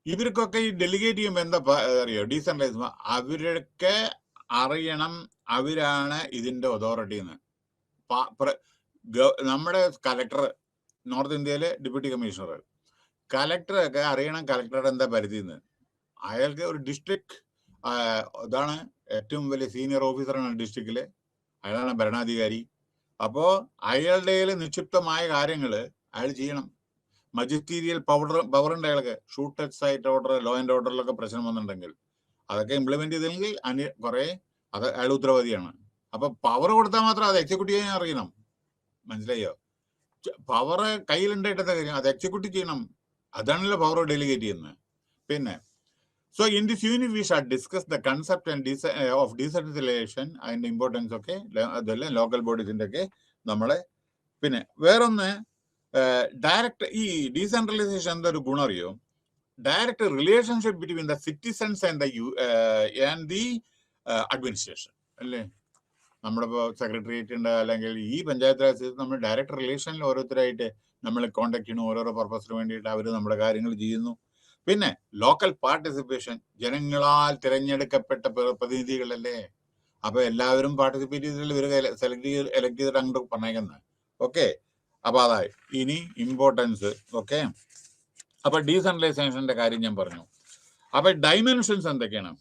ഇവർക്കൊക്കെ ഈ ഡെലിഗേറ്റ് ചെയ്യുമ്പോൾ എന്താ അറിയോ? ഡീസെൻട്രലൈസ് അവരൊക്കെ അറിയണം അവരാണ് ഇതിന്റെ അതോറിറ്റി എന്ന്. നമ്മുടെ കലക്ടർ, നോർത്ത് ഇന്ത്യയിലെ ഡെപ്യൂട്ടി കമ്മീഷണർ, കലക്ടറൊക്കെ അറിയണം കലക്ടറുടെ എന്താ പരിധി എന്ന്. അയാൾക്ക് ഒരു ഡിസ്ട്രിക്ട് ഇതാണ് ഏറ്റവും വലിയ സീനിയർ ഓഫീസറാണ് ഡിസ്ട്രിക്റ്റില്, അയാളാണ് ഭരണാധികാരി. അപ്പോ അയാളുടെ നിക്ഷിപ്തമായ കാര്യങ്ങൾ അയാൾ ചെയ്യണം. മജിസ്റ്റീരിയൽ പവർ ഉണ്ട് അയാൾക്ക്. Shoot at sight order, law and ഓർഡറിലൊക്കെ പ്രശ്നം വന്നിട്ടുണ്ടെങ്കിൽ അതൊക്കെ ഇംപ്ലിമെന്റ് ചെയ്തെങ്കിൽ കുറെ അത് അയാൾ ഉത്തരവാദിയാണ്. അപ്പൊ പവർ കൊടുത്താൽ മാത്രം അത് എക്സിക്യൂട്ടീവ് ചെയ്യാൻ അറിയണം. മനസ്സിലായോ? പവർ കയ്യിലുണ്ടായിട്ടത്തെ കാര്യം അത് എക്സിക്യൂട്ടീവ് ചെയ്യണം. അതാണല്ലോ പവർ ഡെലിഗേറ്റ് ചെയ്യുന്നത്. പിന്നെ so in this unit we shall discuss the concept and of decentralization and importance ഒക്കെ അതെല്ലാം ലോക്കൽ ബോഡീസിന്റെ ഒക്കെ നമ്മളെ. പിന്നെ വേറൊന്ന്, ഡയറക്റ്റ് ഈ ഡീസെൻട്രലൈസേഷൻ എന്തൊരു ഗുണം അറിയോ? Direct relationship between the citizens and the administration, അല്ലേ? നമ്മളിപ്പോ സെക്രട്ടേറിയറ്റ് ഉണ്ട്, അല്ലെങ്കിൽ ഈ പഞ്ചായത്ത് രാജ് നമ്മൾ ഡയറക്റ്റ് റിലേഷനിൽ ഓരോരുത്തരായിട്ട് നമ്മൾ കോണ്ടാക്ട് ചെയ്യുന്നു, ഓരോരോ പർപ്പസിന് വേണ്ടിയിട്ട് അവർ നമ്മുടെ കാര്യങ്ങൾ ചെയ്യുന്നു. പിന്നെ ലോക്കൽ പാർട്ടിസിപ്പേഷൻ, ജനങ്ങളാൽ തിരഞ്ഞെടുക്കപ്പെട്ട പ്രതിനിധികളല്ലേ? അപ്പൊ എല്ലാവരും പാർട്ടിസിപ്പേറ്റ് ചെയ്തിട്ട് ഇവർ എലക്ട് ചെയ്തിട്ട് അങ്ങോട്ട് പറഞ്ഞേക്കുന്നത്. ഓക്കെ, അപ്പൊ അതായി. ഇനി ഇമ്പോർട്ടൻസ്. ഓക്കെ, അപ്പൊ ഡീസെൻട്രലൈസേഷന്റെ കാര്യം ഞാൻ പറഞ്ഞു. അപ്പൊ ഡൈമെൻഷൻസ് എന്തൊക്കെയാണ്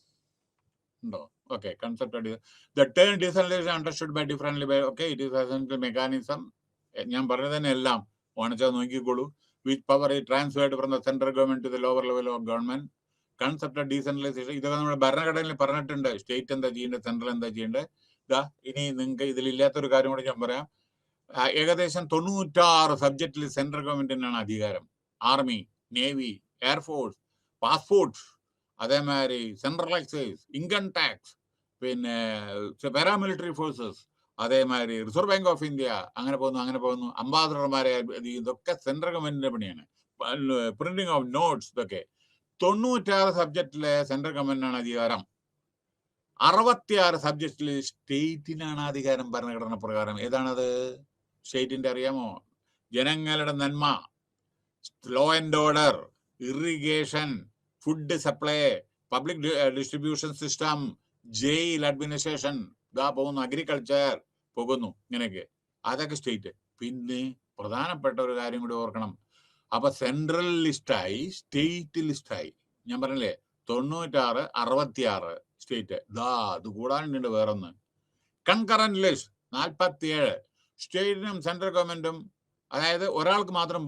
ഉണ്ടോ? Okay, concept the term decentralisation understood by differently by okay it is essential mechanism. ഞാൻ പറഞ്ഞത് തന്നെ എല്ലാം വാണിച്ചാൽ നോക്കിക്കോളൂ. Which power is transferred from the central government to the lower level of government. Concept of decentralisation, ഇതൊക്കെ നമ്മുടെ ഭരണഘടനയിൽ പറഞ്ഞിട്ടുണ്ട്. State എന്താ ചെയ്യേണ്ടത്, സെൻട്രൽ എന്താ ചെയ്യേണ്ടത്. ഇതാ ഇനി നിങ്ങൾക്ക് ഇതിലില്ലാത്തൊരു കാര്യം കൂടി ഞാൻ പറയാം. ഏകദേശം 96 സബ്ജക്റ്റിൽ സെൻട്രൽ ഗവൺമെന്റിനാണ് അധികാരം. ആർമി, നേവി, എയർഫോഴ്സ്, പാസ്പോർട്ട്, അതേമാതിരി സെൻട്രൽ എക്സൈസ്, ഇൻകം ടാക്സ്, പിന്നെ പാരാമിലിറ്ററി ഫോഴ്സസ്, അതേമാതിരി റിസർവ് ബാങ്ക് ഓഫ് ഇന്ത്യ, അങ്ങനെ പോകുന്നു. അംബാസഡർമാരെ, ഇതൊക്കെ സെൻട്രൽ ഗവൺമെന്റിന്റെ പണിയാണ്. പ്രിന്റിംഗ് ഓഫ് നോട്ട്സ്, ഇതൊക്കെ 96 സബ്ജക്റ്റിലെ സെൻട്രൽ ഗവൺമെന്റിനാണ് അധികാരം. 66 സബ്ജക്റ്റിൽ സ്റ്റേറ്റിനാണ് അധികാരം ഭരണഘടന പ്രകാരം. ഏതാണത്? സ്റ്റേറ്റിന്റെ അറിയാമോ? ജനങ്ങളുടെ നന്മ, law and order, irrigation, food supply, public distribution system, jail administration, ഇതാ പോകുന്നു, അഗ്രികൾച്ചർ പോകുന്നു, ഇങ്ങനെയൊക്കെ. അതൊക്കെ സ്റ്റേറ്റ്. പിന്നെ പ്രധാനപ്പെട്ട ഒരു കാര്യം കൂടി ഓർക്കണം. അപ്പൊ സെൻട്രൽ ലിസ്റ്റായി, സ്റ്റേറ്റ് ലിസ്റ്റായി. ഞാൻ പറഞ്ഞില്ലേ 96, 66 സ്റ്റേറ്റ്. അത് കൂടാനുണ്ട് വേറൊന്ന്, കൺകറന്റ് ലിസ്റ്റ് 47. സ്റ്റേറ്റിനും സെൻട്രൽ ഗവൺമെന്റും, അതായത് ഒരാൾക്ക് മാത്രം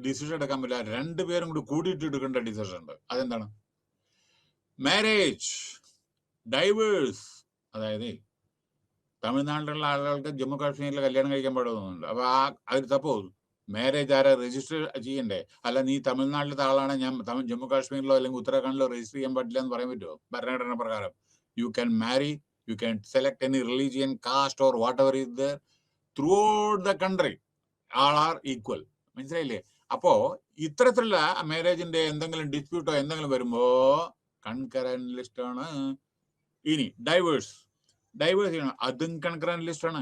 ഡിസിഷൻ എടുക്കാൻ പറ്റില്ല, രണ്ടുപേരും കൂടി കൂടിയിട്ട് എടുക്കേണ്ട ഡിസിഷൻ ഉണ്ട്. അതെന്താണ്? മാരേജ്, ഡൈവേഴ്സ്, അതായത് തമിഴ്നാട്ടിലുള്ള ആളുകൾക്ക് ജമ്മു കാശ്മീരിൽ കല്യാണം കഴിക്കാൻ പാടുന്നുണ്ട്. അപ്പൊ അതിൽ സപ്പോസ് മാരേജ് ആരാ രജിസ്റ്റർ ചെയ്യണ്ടേ? അല്ല, നീ തമിഴ്നാട്ടിലത്തെ ആളാണ്, ഞാൻ ജമ്മു കാശ്മീരിലോ അല്ലെങ്കിൽ ഉത്തരാഖണ്ഡിലോ രജിസ്റ്റർ ചെയ്യാൻ പറ്റില്ല എന്ന് പറയാൻ പറ്റുമോ? ഭരണഘടന പ്രകാരം you can marry, you can select any religion, caste or whatever is there throughout the country, all are equal. മനസ്സിലായില്ലേ? അപ്പോ ഇത്തരത്തിലുള്ള മാരേജിന്റെ എന്തെങ്കിലും ഡിസ്പ്യൂട്ടോ എന്തെങ്കിലും വരുമ്പോ കൺകറന്റ് ലിസ്റ്റ് ആണ്. ഇനി ഡൈവേഴ്സ് ചെയ്യണം, അതും കൺകറന്റ് ലിസ്റ്റ് ആണ്.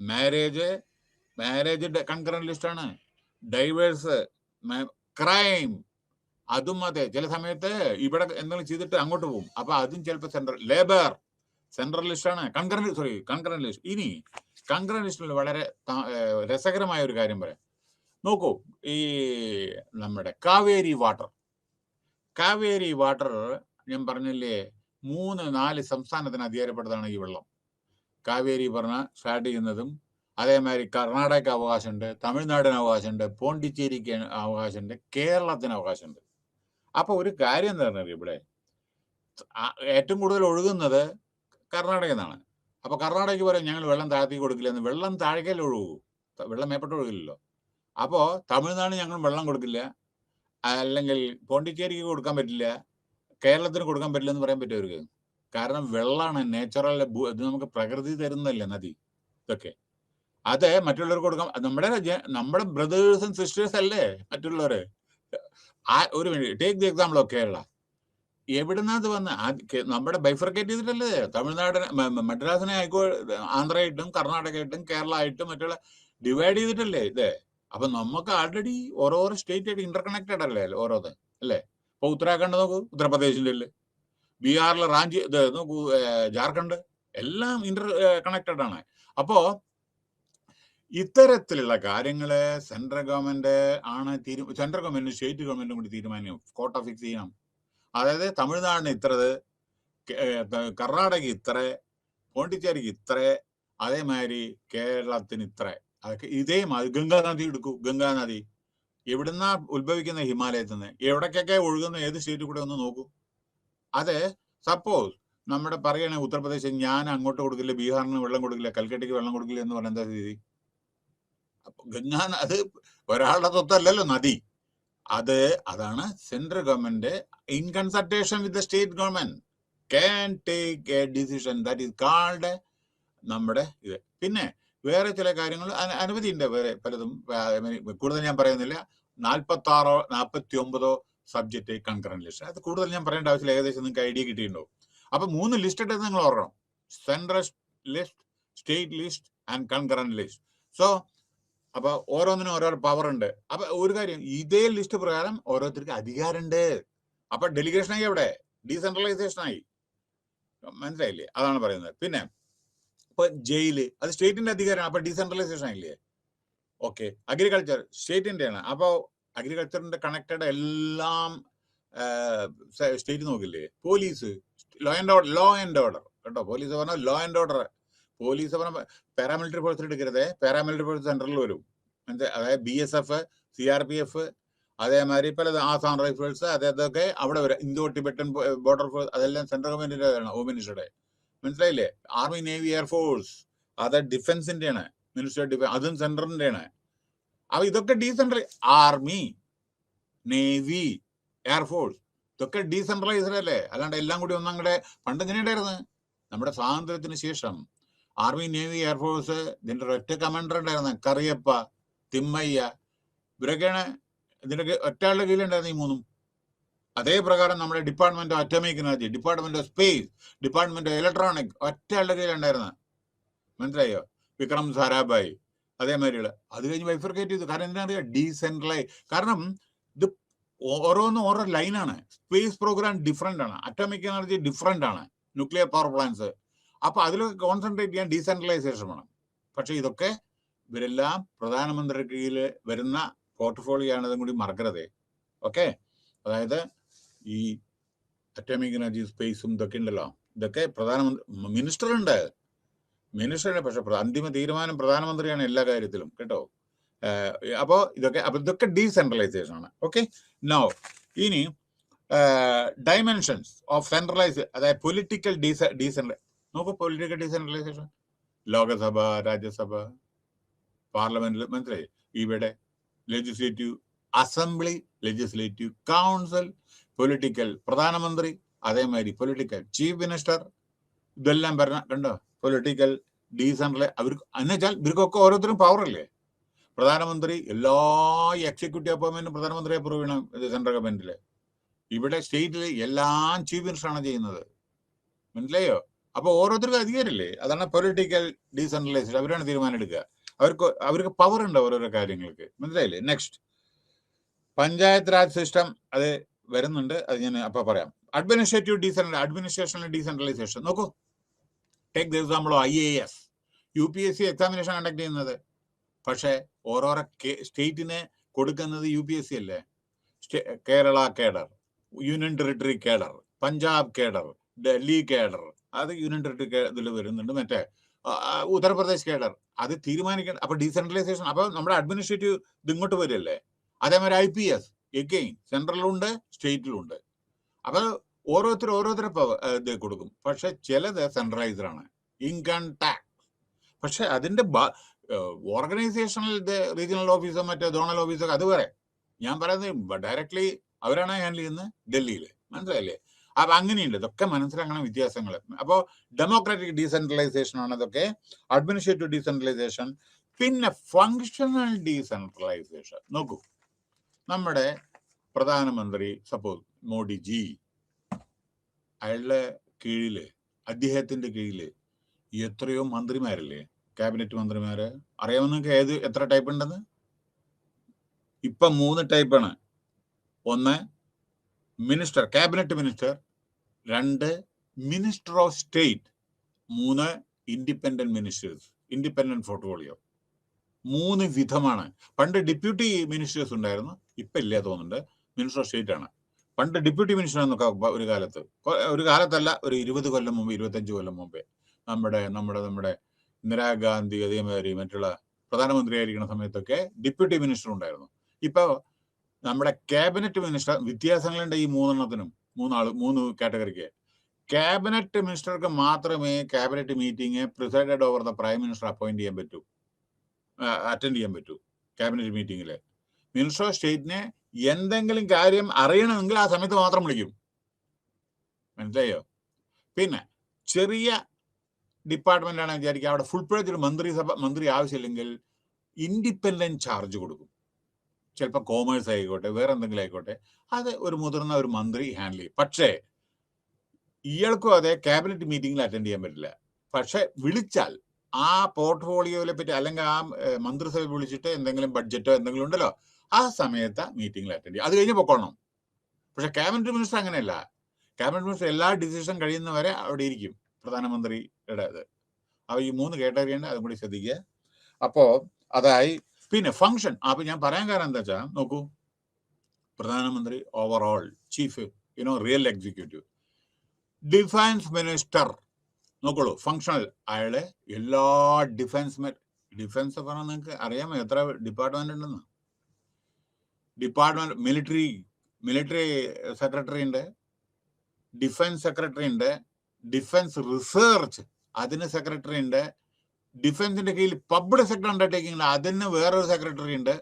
മാരേജ് കൺകറന്റ് ലിസ്റ്റ് ആണ്. ഡൈവേഴ്സ്, ക്രൈം, അതും അതെ. ചില സമയത്ത് ഇവിടെ എന്തെങ്കിലും ചെയ്തിട്ട് അങ്ങോട്ട് പോകും, അപ്പൊ അതും ചിലപ്പോൾ സെൻട്രൽ. ലേബർ സെൻട്രൽ ലിസ്റ്റ് ആണ്. Concurrent list. ഇനി കൺകറന്റ് ലിസ്റ്റിൽ വളരെ രസകരമായ ഒരു കാര്യം പറയാം. നോക്കൂ, ഈ നമ്മുടെ കാവേരി വാട്ടർ ഞാൻ പറഞ്ഞില്ലേ, 3-4 സംസ്ഥാനത്തിന് അധികാരപ്പെട്ടതാണ് ഈ വെള്ളം. കാവേരി പറഞ്ഞ സ്റ്റാർട്ട് ചെയ്യുന്നതും, അതേമാതിരി കർണാടകയ്ക്ക് അവകാശമുണ്ട്, തമിഴ്നാടിന് അവകാശമുണ്ട്, പോണ്ടിച്ചേരിക്ക് അവകാശമുണ്ട്, കേരളത്തിന് അവകാശമുണ്ട്. അപ്പൊ ഒരു കാര്യം എന്താ പറഞ്ഞാൽ, ഇവിടെ ഏറ്റവും കൂടുതൽ ഒഴുകുന്നത് കർണാടകയിൽ നിന്നാണ്. അപ്പൊ കർണാടകയ്ക്ക് പറയും ഞങ്ങൾ വെള്ളം താഴ്ത്തി കൊടുക്കില്ല എന്ന്. വെള്ളം താഴേക്കല്ലേ ഒഴുകൂ, വെള്ളം മേപ്പെട്ട് ഒഴുകില്ലല്ലോ. അപ്പോ തമിഴ്നാടിന് ഞങ്ങൾ വെള്ളം കൊടുക്കില്ല, അല്ലെങ്കിൽ പോണ്ടിച്ചേരിക്ക് കൊടുക്കാൻ പറ്റില്ല, കേരളത്തിന് കൊടുക്കാൻ പറ്റില്ല എന്ന് പറയാൻ പറ്റും അവർക്ക്. കാരണം വെള്ളമാണ് നേച്ചുറൽ, ഇത് നമുക്ക് പ്രകൃതി തരുന്നതല്ലേ നദി. ഇതൊക്കെ അത് മറ്റുള്ളവർക്ക് കൊടുക്കാം. നമ്മുടെ ബ്രദേഴ്സ് ആൻഡ് സിസ്റ്റേഴ്സ് അല്ലേ മറ്റുള്ളവര്. ഒരു minute, take the example of Kerala. എവിടുന്നത് വന്ന് നമ്മുടെ ബൈഫർക്കേറ്റ് ചെയ്തിട്ടല്ലേ തമിഴ്നാടിനെ, മദ്രാസിനെ ആന്ധ്രയായിട്ടും കർണാടകയായിട്ടും കേരള ആയിട്ടും മറ്റുള്ള ഡിവൈഡ് ചെയ്തിട്ടല്ലേ ഇത്. അപ്പൊ നമുക്ക് ആൾറെഡി ഓരോരോ സ്റ്റേറ്റ് ആയിട്ട് ഇന്റർകണക്റ്റഡ് അല്ലേ ഓരോന്ന്, അല്ലേ? ഇപ്പൊ ഉത്തരാഖണ്ഡ് നോക്കൂ, ഉത്തർപ്രദേശിന്റെ അല്ലേ, ബീഹാറിൽ റാഞ്ചി, ഇത് നോക്കൂ, ജാർഖണ്ഡ്, എല്ലാം ഇന്റർ കണക്റ്റഡ് ആണ്. അപ്പോ ഇത്തരത്തിലുള്ള കാര്യങ്ങള് സെൻട്രൽ ഗവൺമെന്റ് ആണ് സെൻട്രൽ ഗവൺമെന്റും സ്റ്റേറ്റ് ഗവൺമെന്റും കൂടി തീരുമാനിക്കും, കോട്ട ഫിക്സ് ചെയ്യണം. അതായത് തമിഴ്നാടിന് ഇത്രത്, കർണാടക ഇത്ര, പോണ്ടിച്ചേരിക്ക് ഇത്ര, അതേമാതിരി കേരളത്തിന് ഇത്ര. അതൊക്കെ ഇതേമാതിരി ഗംഗാനദി എടുക്കൂ. ഗംഗാനദി എവിടുന്നാ ഉത്ഭവിക്കുന്ന? ഹിമാലയത്തിൽ നിന്ന്. എവിടേക്കൊക്കെ ഒഴുകുന്ന, ഏത് സ്റ്റേറ്റിൽ കൂടെ ഒന്ന് നോക്കൂ. അത് സപ്പോസ് നമ്മുടെ പറയണേ ഉത്തർപ്രദേശ് ഞാൻ അങ്ങോട്ട് കൊടുക്കില്ല, ബീഹാറിന് വെള്ളം കൊടുക്കില്ല, കൽക്കട്ടയ്ക്ക് വെള്ളം കൊടുക്കില്ല എന്ന് പറഞ്ഞ എന്താ സ്ഥിതി? അപ്പൊ അത് ഒരാളുടെ സ്വത്തല്ലല്ലോ നദി. അതാണ് central government in consultation with the state government can take A decision, that is called നമ്മുടെ ഇത്. പിന്നെ വേറെ ചില കാര്യങ്ങൾ അനവധി ഉണ്ട്, വേറെ പലതും. കൂടുതൽ ഞാൻ പറയുന്നില്ല. 46 or 49 സബ്ജക്റ്റ് കൺകറന്റ് ലിസ്റ്റ്. അത് കൂടുതൽ ഞാൻ പറയേണ്ട ആവശ്യമില്ല, ഏകദേശം നിങ്ങൾക്ക് ഐഡിയ കിട്ടിയിട്ടുണ്ടാവും. അപ്പൊ 3 ലിസ്റ്റ് ഇട്ടത് നിങ്ങൾ ഓർക്കണം: central list, state list and concurrent list. So അപ്പൊ ഓരോന്നിനും ഓരോ പവർ ഉണ്ട്. അപ്പൊ ഒരു കാര്യം, ഇതേ ലിസ്റ്റ് പ്രകാരം ഓരോരുത്തർക്ക് അധികാരമുണ്ട്. അപ്പൊ ഡെലിഗേഷൻ ആയി, എവിടെ ഡീസെൻട്രലൈസേഷൻ ആയി. മനസ്സിലായില്ലേ? അതാണ് പറയുന്നത്. പിന്നെ ഇപ്പൊ ജയില്, അത് സ്റ്റേറ്റിന്റെ അധികാരമാണ്, അപ്പൊ ഡീസെൻട്രലൈസേഷൻ ആയില്ലേ? ഓക്കെ. അഗ്രികൾച്ചർ സ്റ്റേറ്റിന്റെ ആണ്, അപ്പൊ അഗ്രികൾച്ചറിന്റെ കണക്റ്റഡ് എല്ലാം സ്റ്റേറ്റ് നോക്കില്ലേ? പോലീസ്, ലോ ആൻഡ് ഓർഡർ കേട്ടോ. പോലീസ് പറഞ്ഞാൽ ലോ ആൻഡ് ഓർഡർ. പോലീസ് പറഞ്ഞ പാരാമിലിറ്ററി ഫോഴ്സിൽ എടുക്കരുത്, പാരാമിലിറ്ററി ഫോഴ്സ് സെൻട്രലിൽ വരും. അതായത് BSF, CRPF, അതേമാതിരി പല ആസാം റൈഫിൾസ് അതൊക്കെ അവിടെ വരെ ഇന്തോ ടിബറ്റൻ ബോർഡർ ഫോഴ്സ് അതെല്ലാം സെൻട്രൽ ഗവൺമെന്റിന്റെ ഹോം മിനിസ്റ്ററുടെ. മനസ്സിലായില്ലേ? ആർമി, നേവി, എയർഫോഴ്സ് അത് ഡിഫൻസിന്റെയാണ്. മിനിസ്റ്റർ ഓഫ് ഡിഫൻസ് അതും സെൻട്രലിന്റെയാണ്. അപ്പൊ ഇതൊക്കെ ഡീസെൻട്രലൈസ്. ആർമി, നേവി, എയർഫോഴ്സ് ഇതൊക്കെ ഡീസെൻട്രലൈസ്ഡ് അല്ലേ? അല്ലാണ്ട് എല്ലാം കൂടി ഒന്നങ്ങടെ പണ്ട് ഇങ്ങനെ ഉണ്ടായിരുന്നു. നമ്മുടെ സ്വാതന്ത്ര്യത്തിന് ശേഷം ആർമി, നേവി, എയർഫോഴ്സ് ഇതിന്റെ ഒറ്റ കമാൻഡർ ഉണ്ടായിരുന്നു, കറിയപ്പ, തിമ്മയ്യ. ഇവരൊക്കെയാണ് ഇതിന്റെ ഒറ്റയാളുടെ കീഴിലുണ്ടായിരുന്നു ഈ മൂന്നും. അതേ പ്രകാരം നമ്മുടെ department of atomic energy, department of space, department of electronic ഒറ്റയാളുടെ കീഴിലുണ്ടായിരുന്നു. മനസ്സിലായോ? വിക്രം സാരാഭായ് അതേമാതിരിയുള്ള. അത് കഴിഞ്ഞ് ബൈഫർക്കേറ്റ് ചെയ്തു. കാരണം എന്താ പറയുക? ഡീസെൻട്രലൈസ്. കാരണം ഇത് ഓരോന്നും ഓരോ ലൈനാണ്. സ്പേസ് പ്രോഗ്രാം ഡിഫറെന്റ് ആണ്, അറ്റോമിക് എനർജി ഡിഫറെന്റ് ആണ്, ന്യൂക്ലിയർ പവർ പ്ലാന്റ്സ്. അപ്പൊ അതിലൊക്കെ കോൺസെൻട്രേറ്റ് ചെയ്യാൻ ഡീസെൻട്രലൈസേഷൻ വേണം. പക്ഷെ ഇതൊക്കെ ഇവരെല്ലാം പ്രധാനമന്ത്രിയുടെ കീഴിൽ വരുന്ന പോർട്ട്ഫോളിയോ ആണതും കൂടി മറക്കരുത്. ഓക്കെ, അതായത് ഈ അറ്റോമിക് എനർജി, സ്പേസും ഇതൊക്കെ ഉണ്ടല്ലോ, ഇതൊക്കെ പ്രധാനമന്ത്രി മിനിസ്റ്ററുണ്ട്. പക്ഷെ അന്തിമ തീരുമാനം പ്രധാനമന്ത്രിയാണ് എല്ലാ കാര്യത്തിലും, കേട്ടോ. അപ്പോ ഇതൊക്കെ ഡീസെൻട്രലൈസേഷൻ ആണ്. ഓക്കെ, നൗ ഇനി ഡൈമെൻഷൻസ് ഓഫ് സെൻട്രലൈസ്, അതായത് പൊളിറ്റിക്കൽ നോക്കൂ. പൊളിറ്റിക്കൽ ഡീസെൻട്രലൈസേഷൻ ലോകസഭ, രാജ്യസഭ, പാർലമെന്റിൽ, മനസ്സിലായി? ഇവിടെ legislative assembly, legislative council, political പ്രധാനമന്ത്രി, അതേമാതിരി പൊളിറ്റിക്കൽ ചീഫ് മിനിസ്റ്റർ, ഇതെല്ലാം പറഞ്ഞ കണ്ടോ? Political decentralise. അവർക്ക് എന്നുവെച്ചാൽ ഇവർക്കൊക്കെ ഓരോരുത്തരും പവർ അല്ലേ? പ്രധാനമന്ത്രി എല്ലാ എക്സിക്യൂട്ടീവ് അപ്പോയിന്റ്മെന്റും പ്രധാനമന്ത്രി അപ്രൂവ് ചെയ്യണം സെൻട്രൽ ഗവൺമെന്റില്. ഇവിടെ സ്റ്റേറ്റിൽ എല്ലാം ചീഫ് മിനിസ്റ്ററാണ് ചെയ്യുന്നത്. മനസ്സിലായോ? അപ്പൊ ഓരോരുത്തർക്കും അധികാരമില്ലേ? അതാണ് പൊളിറ്റിക്കൽ ഡീസെൻട്രലൈസേഷൻ. അവരാണ് തീരുമാനം എടുക്കുക. അവർക്ക് പവർ ഉണ്ട് ഓരോരോ കാര്യങ്ങൾക്ക്. മനസ്സിലായില്ലേ? നെക്സ്റ്റ്, പഞ്ചായത്ത് രാജ് സിസ്റ്റം അത് വരുന്നുണ്ട്, അത് ഞാൻ അപ്പൊ പറയാം. അഡ്മിനിസ്ട്രേഷണൽ ഡീസെൻട്രലൈസേഷൻ നോക്കൂ. Take the example IAS, UPSC examination conduct ചെയ്യുന്നത്. പക്ഷെ ഓരോരോ സ്റ്റേറ്റിന് കൊടുക്കുന്നത് UPSC അല്ലേ? Kerala cadre, union territory cadre, Punjab cadre, Delhi cadre, അത് യൂണിയൻ ടെറിട്ടറി ഇതിൽ വരുന്നുണ്ട്. മറ്റേ ഉത്തർപ്രദേശ് കേഡർ, അത് തീരുമാനിക്കണം. അപ്പൊ ഡീസെൻട്രലൈസേഷൻ. അപ്പൊ നമ്മുടെ അഡ്മിനിസ്ട്രേറ്റീവ് ഇത് ഇങ്ങോട്ട് വരില്ലേ? അതേമാതിരി IPS എഗെയിൻ സെൻട്രലിലുണ്ട്, സ്റ്റേറ്റിലുണ്ട്. അപ്പൊ ഓരോരുത്തർ ഇത് കൊടുക്കും. പക്ഷെ ചിലത് സെൻട്രലൈസ്ഡ് ആണ്. Income tax. പക്ഷെ അതിന്റെ ഓർഗനൈസേഷണൽ റീജിയണൽ ഓഫീസോ മറ്റേ സോണൽ ഓഫീസോ അത് വേറെ. ഞാൻ പറയുന്നത് ഡയറക്ട്ലി അവരാണ് ഹാൻഡിൽ ചെയ്യുന്നത് ഡൽഹിയിൽ. മനസ്സിലായില്ലേ? അപ്പൊ അങ്ങനെയുണ്ട്. ഇതൊക്കെ മനസ്സിലാക്കണം വ്യത്യാസങ്ങൾ. അപ്പോൾ ഡെമോക്രാറ്റിക് ഡീസെൻട്രലൈസേഷൻ ആണ് ഇതൊക്കെ. Administrative decentralisation. പിന്നെ ഫങ്ഷണൽ ഡീസെൻട്രലൈസേഷൻ നോക്കൂ. നമ്മുടെ പ്രധാനമന്ത്രി സപ്പോസ് മോഡിജി, അയാളുടെ കീഴില്, അദ്ദേഹത്തിന്റെ കീഴില് എത്രയോ മന്ത്രിമാരല്ലേ? ക്യാബിനറ്റ് മന്ത്രിമാര്. അറിയാമോ നിങ്ങൾക്ക് എത്ര ടൈപ്പ് ഉണ്ടെന്ന്? ഇപ്പൊ 3 ടൈപ്പാണ്. ഒന്ന് minister, cabinet minister. 2 minister of state. 3 independent ministers, independent portfolio. 3 വിധമാണ്. പണ്ട് ഡെപ്യൂട്ടി മിനിസ്റ്റേഴ്സ് ഉണ്ടായിരുന്നു, ഇപ്പൊ ഇല്ല തോന്നുന്നുണ്ട്. മിനിസ്റ്റർ ഓഫ് സ്റ്റേറ്റ് ആണ്. പണ്ട് ഡെപ്യൂട്ടി മിനിസ്റ്റർ എന്നൊക്കെ ഒരു കാലത്തല്ല, ഒരു 20 കൊല്ലം മുമ്പ്, 25 കൊല്ലം മുമ്പേ നമ്മുടെ ഇന്ദിരാഗാന്ധി അതേമാതിരി മറ്റുള്ള പ്രധാനമന്ത്രിയായിരിക്കുന്ന സമയത്തൊക്കെ ഡെപ്യൂട്ടി മിനിസ്റ്റർ ഉണ്ടായിരുന്നു. ഇപ്പൊ നമ്മുടെ ക്യാബിനറ്റ് മിനിസ്റ്റർ. വ്യത്യാസങ്ങളുണ്ട് ഈ 3 എണ്ണത്തിനും. 3 കാറ്റഗറിക്ക്. ക്യാബിനറ്റ് മിനിസ്റ്റർക്ക് മാത്രമേ cabinet meeting presided over the prime minister appoint ചെയ്യാൻ പറ്റൂ, അറ്റൻഡ് ചെയ്യാൻ പറ്റൂ ക്യാബിനറ്റ് മീറ്റിംഗില്. മിനിസ്റ്റർ ഓഫ് സ്റ്റേറ്റിനെ എന്തെങ്കിലും കാര്യം അറിയണമെങ്കിൽ ആ സമയത്ത് മാത്രം വിളിക്കും. മനസ്സിലായോ? പിന്നെ ചെറിയ ഡിപ്പാർട്ട്മെന്റ് ആണ് വിചാരിക്കുക, അവിടെ ഫുൾ പേജ് ഒരു മന്ത്രി ആവശ്യമില്ലെങ്കിൽ ഇൻഡിപെൻഡന്റ് ചാർജ് കൊടുക്കും. ചിലപ്പോൾ കോമേഴ്സ് ആയിക്കോട്ടെ, വേറെ എന്തെങ്കിലും ആയിക്കോട്ടെ, അത് ഒരു മുതിർന്ന ഒരു മന്ത്രി ഹാൻഡിൽ ചെയ്യും. പക്ഷേ ഇയാൾക്കും അതെ ക്യാബിനറ്റ് മീറ്റിംഗിൽ അറ്റൻഡ് ചെയ്യാൻ പറ്റില്ല. പക്ഷെ വിളിച്ചാൽ ആ പോർട്ട്ഫോളിയോയിലെ പറ്റി അല്ലെങ്കിൽ ആ മന്ത്രിസഭ വിളിച്ചിട്ട് എന്തെങ്കിലും ബഡ്ജറ്റോ എന്തെങ്കിലും ഉണ്ടല്ലോ, ആ സമയത്ത് മീറ്റിംഗിൽ അറ്റൻഡ് ചെയ്യും. അത് കഴിഞ്ഞ് പൊക്കോളണം. പക്ഷെ ക്യാബിനറ്റ് മിനിസ്റ്റർ അങ്ങനെയല്ല. ക്യാബിനറ്റ് മിനിസ്റ്റർ എല്ലാ ഡിസിഷൻ കഴിയുന്നവരെ അവിടെ ഇരിക്കും, പ്രധാനമന്ത്രിയുടെ ഇത്. അപ്പോൾ ഈ 3 കേട്ടറിയേണ്ട, അതും കൂടി ശ്രദ്ധിക്കുക. അപ്പോ അതായി. പിന്നെ ഫംഗ്ഷൻ. അപ്പൊ ഞാൻ പറയാൻ കാരണം എന്താ വെച്ചാൽ നോക്കൂ, പ്രധാനമന്ത്രി overall chief real executive. Defence minister നോക്കോളൂ, ഫങ്ഷണൽ. അയാളെ എല്ലാ ഡിഫൻസ് പറഞ്ഞാൽ നിങ്ങൾക്ക് അറിയാമോ എത്ര ഡിപ്പാർട്ട്മെന്റ് ഉണ്ടെന്ന്? ഡിപ്പാർട്ട്മെന്റ് മിലിറ്ററി സെക്രട്ടറി ഉണ്ട്, ഡിഫൻസ് സെക്രട്ടറി ഉണ്ട്, ഡിഫൻസ് റിസർച്ച് അതിന് സെക്രട്ടറി ഉണ്ട്, ഡിഫൻസിന്റെ കീഴിൽ പബ്ലിക് സെക്ടർ അണ്ടർടേക്കിംഗ് ഉണ്ട്, അതിന് വേറൊരു സെക്രട്ടറി ഉണ്ട്,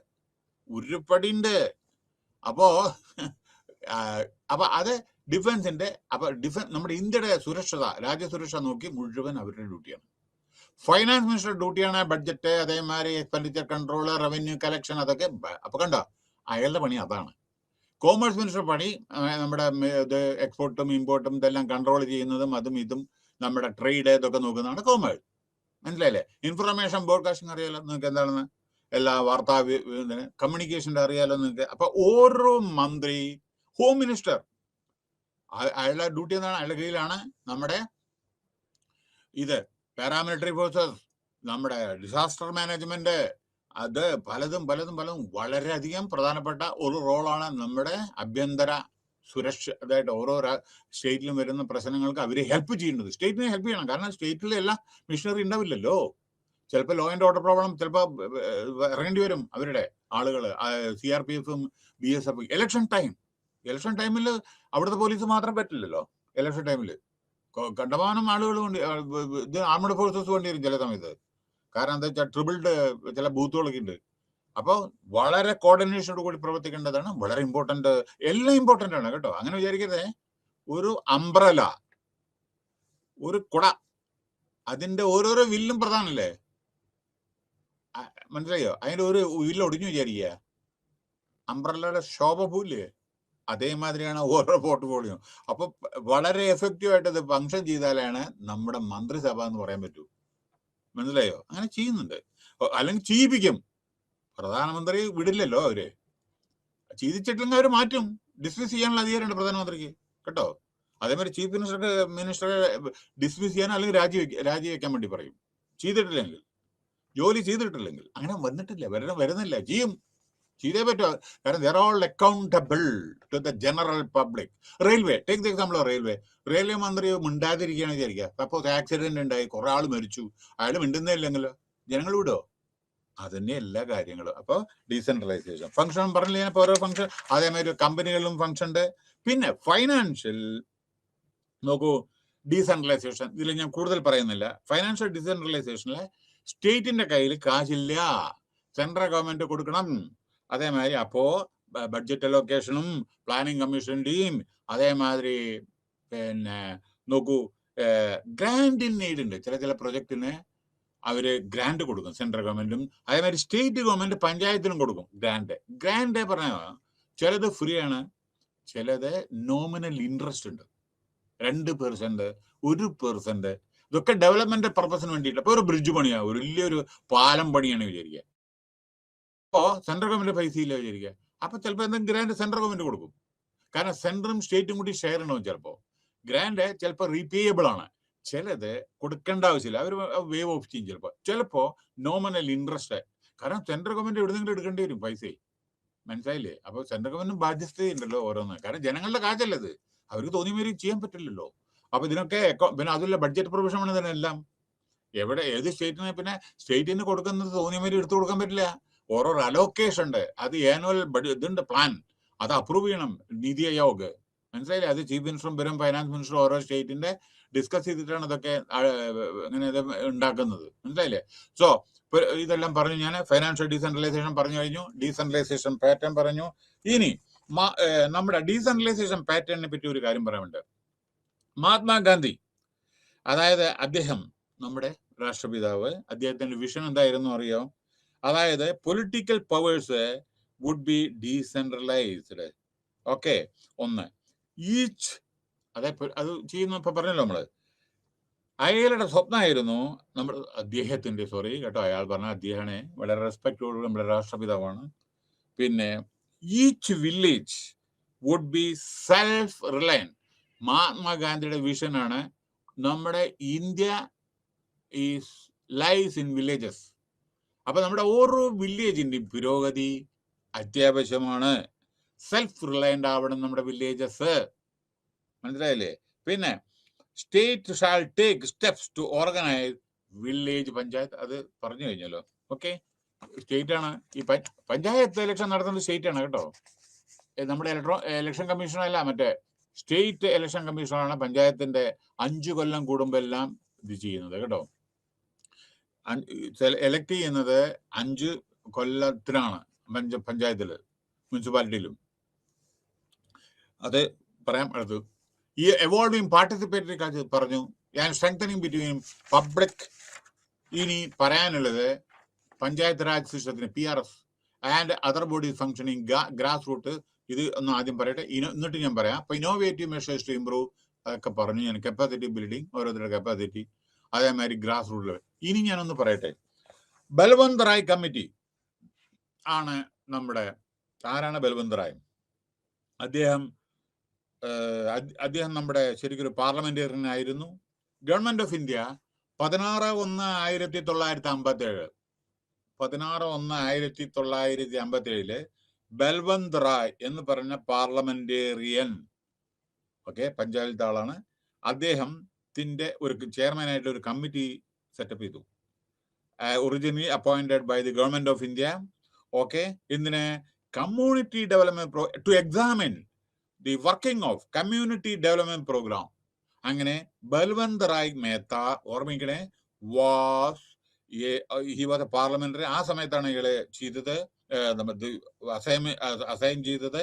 ഉരുപ്പടിയുണ്ട്. അപ്പോ അത് ഡിഫൻസിന്റെ നമ്മുടെ ഇന്ത്യയുടെ രാജ്യസുരക്ഷ നോക്കി മുഴുവൻ അവരുടെ ഡ്യൂട്ടിയാണ്. ഫൈനാൻസ് മിനിസ്റ്റർ ഡ്യൂട്ടിയാണ് ബഡ്ജറ്റ്, അതേമാതിരി എക്സ്പെൻഡിച്ചർ കൺട്രോൾ, റവന്യൂ കളക്ഷൻ, അതൊക്കെ. അപ്പൊ കണ്ടോ, അയാളുടെ പണി അതാണ്. കോമേഴ്സ് മിനിസ്റ്റർ പണി നമ്മുടെ ഇത് എക്സ്പോർട്ടും ഇമ്പോർട്ടും ഇതെല്ലാം കൺട്രോൾ ചെയ്യുന്നതും അതും ഇതും നമ്മുടെ ട്രേഡ് ഇതൊക്കെ നോക്കുന്നതാണ് കോമേഴ്സ്. മനസ്സിലായില്ലേ? ഇൻഫർമേഷൻ ബ്രോഡ്കാസ്റ്റിംഗ് അറിയാലോ നിങ്ങൾക്ക് എന്താണെന്ന്, എല്ലാ വാർത്താ കമ്മ്യൂണിക്കേഷൻ്റെ അറിയാലോ നിങ്ങൾക്ക്. അപ്പൊ ഓരോ മന്ത്രി, ഹോം മിനിസ്റ്റർ, അയാളുടെ ഡ്യൂട്ടി എന്താണ്? അയാളുടെ കീഴിലാണ് നമ്മുടെ ഇത് പാരാമിലിറ്ററി ഫോഴ്സസ്, നമ്മുടെ ഡിസാസ്റ്റർ മാനേജ്മെന്റ്, അത് പലതും വളരെയധികം പ്രധാനപ്പെട്ട ഒരു റോളാണ് നമ്മുടെ ആഭ്യന്തര സുരക്ഷ. അതായത് ഓരോ സ്റ്റേറ്റിലും വരുന്ന പ്രശ്നങ്ങൾക്ക് അവരെ ഹെൽപ്പ് ചെയ്യുന്നത്. സ്റ്റേറ്റിനെ ഹെൽപ്പ് ചെയ്യണം, കാരണം സ്റ്റേറ്റിലെ എല്ലാ മിഷനറി ഉണ്ടാവില്ലല്ലോ. ചിലപ്പോൾ ലോ ആൻഡ് ഓർഡർ പ്രോബ്ലം ചിലപ്പോൾ ഇറങ്ങേണ്ടി വരും അവരുടെ ആളുകൾ, CRPF, BSF. ഇലക്ഷൻ ടൈമിൽ അവിടുത്തെ പോലീസ് മാത്രം പറ്റില്ലല്ലോ. ഇലക്ഷൻ ടൈമിൽ കണ്ടമാനം ആളുകൾ ഇത് ആർമഡ് ഫോഴ്സസ് വേണ്ടി വരും ചില സമയത്ത്. കാരണം എന്താ വെച്ചാൽ ട്രിബിൾഡ് ചില ബൂത്തുകളൊക്കെ ഉണ്ട്. അപ്പോൾ വളരെ കോർഡിനേഷനോട് കൂടി പ്രവർത്തിക്കേണ്ടതാണ്. വളരെ ഇമ്പോർട്ടന്റ്, എല്ലാം ഇമ്പോർട്ടന്റ് ആണ് കേട്ടോ. അങ്ങനെ വിചാരിക്കരുതേ. ഒരു അംബ്രല, ഒരു കുട, അതിന്റെ ഓരോരോ വില്ലും പ്രധാനല്ലേ? മനസ്സിലായോ? അതിന്റെ ഒരു വില്ല് ഒടിഞ്ഞു വിചാരിക്കുക, അംബ്രലയുടെ ശോഭ പോയില്ലേ? അതേമാതിരിയാണ് ഓരോ പോർട്ട്ഫോളിയോ. അപ്പൊ വളരെ എഫക്റ്റീവ് ആയിട്ട് ഇത് ഫങ്ഷൻ ചെയ്താലാണ് നമ്മുടെ മന്ത്രിസഭ എന്ന് പറയാൻ പറ്റൂ. മനസ്സിലായോ? അങ്ങനെ ചെയ്യുന്നുണ്ട്. അല്ലെങ്കിൽ ചെയ്യിപ്പിക്കും. പ്രധാനമന്ത്രി വിടില്ലല്ലോ അവര്. ചെയ്തിച്ചിട്ടില്ലെങ്കിൽ അവർ മാറ്റും. ഡിസ്മിസ് ചെയ്യാനുള്ള അധികാരമുണ്ട് പ്രധാനമന്ത്രിക്ക് കേട്ടോ. അതേമാതിരി ചീഫ് മിനിസ്റ്ററെ ഡിസ്മിസ് ചെയ്യാൻ അല്ലെങ്കിൽ രാജിവെക്കാൻ വേണ്ടി പറയും. ചെയ്തിട്ടില്ലെങ്കിൽ, ജോലി ചെയ്തിട്ടില്ലെങ്കിൽ. അങ്ങനെ വരുന്നില്ല. ചെയ്തേ പറ്റുമോ? കാരണം there all accountable to the general public. Railway, take the example of railway മന്ത്രി മിണ്ടാതിരിക്കുകയാണ് വിചാരിക്കുക. സപ്പോസ് ആക്സിഡന്റ് ഉണ്ടായി, കുറെ ആൾ മരിച്ചു, അയാൾ മിണ്ടുന്നേ ഇല്ലെങ്കിലോ ജനങ്ങൾ വിടോ? അതന്നെ എല്ലാ കാര്യങ്ങളും. അപ്പോൾ ഡീസെൻട്രലൈസേഷൻ ഫംഗ്ഷൻ പറഞ്ഞില്ല, ഓരോ ഫംഗ്ഷൻ. അതേമാതിരി കമ്പനികളിലും ഫംഗ്ഷൻ ഉണ്ട്. പിന്നെ ഫൈനാൻഷ്യൽ നോക്കൂ, ഡീസെൻട്രലൈസേഷൻ ഇതിൽ ഞാൻ കൂടുതൽ പറയുന്നില്ല. ഫൈനാൻഷ്യൽ ഡീസെൻട്രലൈസേഷനിൽ സ്റ്റേറ്റിന്റെ കയ്യിൽ കാശില്ല, സെൻട്രൽ ഗവൺമെന്റ് കൊടുക്കണം. അതേമാതിരി അപ്പോ ബഡ്ജറ്റ് അലോക്കേഷനും പ്ലാനിങ് കമ്മീഷന്റെയും അതേമാതിരി പിന്നെ നോക്കൂ, ഗ്രാൻഡ് നീഡ് ഉണ്ട്. ചില പ്രൊജക്ടിന് അവര് ഗ്രാൻഡ് കൊടുക്കും, സെൻട്രൽ ഗവൺമെന്റും. അതേമാതിരി സ്റ്റേറ്റ് ഗവൺമെന്റ് പഞ്ചായത്തിനും കൊടുക്കും ഗ്രാൻഡ്. പറഞ്ഞ ചിലത് ഫ്രീ ആണ്, ചിലത് നോമിനൽ ഇൻട്രസ്റ്റ് ഉണ്ട്. 2%, 1%. ഇതൊക്കെ ഡെവലപ്മെന്റ് പർപ്പസിന് വേണ്ടിയിട്ട്. അപ്പൊ ഒരു ബ്രിഡ്ജ് പണിയാ, ഒരു വലിയൊരു പാലം പണിയാണ് വിചാരിക്കുക. അപ്പോ സെൻട്രൽ ഗവൺമെന്റ് പൈസ ഇല്ല വിചാരിക്കുക. അപ്പൊ ചിലപ്പോൾ എന്തെങ്കിലും ഗ്രാൻഡ് സെൻട്രൽ ഗവൺമെന്റ് കൊടുക്കും. കാരണം സെൻട്രലും സ്റ്റേറ്റും കൂടി ഷെയർ ഉണ്ടാവും. ചിലപ്പോൾ ഗ്രാൻഡ് ചിലപ്പോൾ റീപേയബിൾ ആണ്, ചിലത് കൊടുക്കേണ്ട ആവശ്യമില്ല, അവർ വേവ് ഓഫ് ചെയ്യും. ചിലപ്പോൾ നോമിനൽ ഇൻട്രസ്റ്റ്. കാരണം സെൻട്രൽ ഗവൺമെന്റ് എവിടെയെങ്കിലും എടുക്കേണ്ടി വരും പൈസ. മനസ്സിലായില്ലേ? അപ്പൊ സെൻട്രൽ ഗവൺമെന്റ് ബാധ്യസ്ഥയുണ്ടല്ലോ ഓരോന്ന്. കാരണം ജനങ്ങളുടെ കാശല്ലത്, അവർക്ക് തോന്നിയ മാതിരി ചെയ്യാൻ പറ്റില്ലല്ലോ. അപ്പൊ ഇതിനൊക്കെ പിന്നെ അതുള്ള ബഡ്ജറ്റ് പ്രൊവിഷൻ ആണ് ഇതിനെല്ലാം. ഏത് സ്റ്റേറ്റിന് പിന്നെ സ്റ്റേറ്റിന് കൊടുക്കുന്നത് തോന്നിയ മാതിരി എടുത്തു കൊടുക്കാൻ പറ്റില്ല. ഓരോ അലോക്കേഷൻ ഉണ്ട്, അത് ആനുവൽ ഇതുണ്ട് പ്ലാൻ, അത് അപ്രൂവ് ചെയ്യണം നീതി ആയോഗ്. മനസ്സിലായില്ലേ? അത് ചീഫ് മിനിസ്റ്ററും വരും, ഫൈനാൻസ് മിനിസ്റ്ററും ഓരോ സ്റ്റേറ്റിന്റെ ഡിസ്കസ് ചെയ്തിട്ടാണ് ഇതൊക്കെ ഇങ്ങനെ ഇത് ഉണ്ടാക്കുന്നത്. മനസ്സിലായില്ലേ? സോ ഇതെല്ലാം പറഞ്ഞു ഞാൻ. ഫൈനാൻഷ്യൽ ഡീസെൻട്രലൈസേഷൻ പറഞ്ഞു കഴിഞ്ഞു, ഡീസെൻട്രലൈസേഷൻ പാറ്റേൺ പറഞ്ഞു. ഇനി നമ്മുടെ ഡീസെൻട്രലൈസേഷൻ പാറ്റേണിനെ പറ്റി ഒരു കാര്യം പറയാനുണ്ട്. മഹാത്മാഗാന്ധി, അതായത് അദ്ദേഹം നമ്മുടെ രാഷ്ട്രപിതാവ്, അദ്ദേഹത്തിന്റെ വിഷൻ എന്തായിരുന്നു അറിയോ? അതായത് political powers would be decentralised. Okay, ഒന്ന് ഈച്ച്, അത് ചെയ്യുന്ന ഇപ്പൊ പറഞ്ഞല്ലോ നമ്മള്. അയാളുടെ സ്വപ്നമായിരുന്നു അദ്ദേഹത്തിന്റെ കേട്ടോ, അയാൾ പറഞ്ഞ അദ്ദേഹമാണ് വളരെ റെസ്പെക്റ്റോട് നമ്മുടെ രാഷ്ട്രപിതാവാണ്. പിന്നെ each village would be self reliant. മഹാത്മാഗാന്ധിയുടെ വിഷനാണ് നമ്മുടെ India is lies in villages. അപ്പൊ നമ്മുടെ ഓരോ വില്ലേജിന്റെയും പുരോഗതി അത്യാവശ്യമാണ്. സെൽഫ് റിലയന്റ് ആവണം നമ്മുടെ വില്ലേജസ്. മനസ്സിലായില്ലേ? പിന്നെ state shall take steps to organise village panchayat, അത് പറഞ്ഞു കഴിഞ്ഞല്ലോ. ഓക്കെ, സ്റ്റേറ്റ് ആണ് ഈ പഞ്ചായത്ത് ഇലക്ഷൻ നടത്തുന്നത് സ്റ്റേറ്റ് ആണ് കേട്ടോ. നമ്മുടെ ഇലക്ഷൻ കമ്മീഷനല്ല, മറ്റേ സ്റ്റേറ്റ് ഇലക്ഷൻ കമ്മീഷനാണ് പഞ്ചായത്തിന്റെ 5 കൊല്ലം കൂടുമ്പോൾ എല്ലാം ഇത് ചെയ്യുന്നത് കേട്ടോ. എലക്ട് ചെയ്യുന്നത് 5 കൊല്ലത്തിനാണ് പഞ്ചായത്തില്, മുനിസിപ്പാലിറ്റിയിലും. അത് പറയാം അടുത്ത്. ഈ എവോൾവിംഗ് പാർട്ടിസിപ്പേറ്ററി കാര്യം പറഞ്ഞു. ഞാൻ സ്ട്രെങ്തനിങ് ബിറ്റ്വീൻ പബ്ലിക്. ഇനി പറയാനുള്ളത് പഞ്ചായത്ത് രാജ് സിസ്റ്റത്തിന് PRS and other bodies functioning grass root. ഇത് ഒന്ന് ആദ്യം പറയട്ടെ, എന്നിട്ട് ഞാൻ പറയാം. അപ്പൊ ഇന്നോവേറ്റീവ് മെഷേഴ്സ് ടു ഇംപ്രൂവ് അതൊക്കെ പറഞ്ഞു ഞാൻ. കപ്പാസിറ്റി ബിൽഡിംഗ്, ഓരോരുത്തരുടെ കപ്പാസിറ്റി, അതേമാതിരി ഗ്രാസ് റൂട്ട് ലെവൽ. ഇനി ഞാനൊന്ന് പറയട്ടെ. ബൽവന്ത് റായ് കമ്മിറ്റി ആണ് നമ്മുടെ. ആരാണ് ബൽവന്ത് റായ്? അദ്ദേഹം നമ്മുടെ ശരിക്കൊരു പാർലമെന്റേറിയനായിരുന്നു. Government of India 16/1/1957 16/1/1957 Balwant Rai എന്ന് പറഞ്ഞ പാർലമെന്റേറിയൻ, ഓക്കെ, പഞ്ചായത്ത് ആളാണ്. അദ്ദേഹത്തിന്റെ ഒരു ചെയർമാനായിട്ട് ഒരു കമ്മിറ്റി സെറ്റപ്പ് ചെയ്തു. Originally appointed by the government of India. Okay, ഇതിന് community development to examine the working of community development program. അങ്ങനെ ബൽവന്ത് റായ് മേത്ത, ഓർമ്മിക്കണേ, ഹി വാസ് എ പാർലമെന്ററി. ആ സമയത്താണ് ഇയാളെ ചെയ്തത്, അസൈൻ ചെയ്തത്.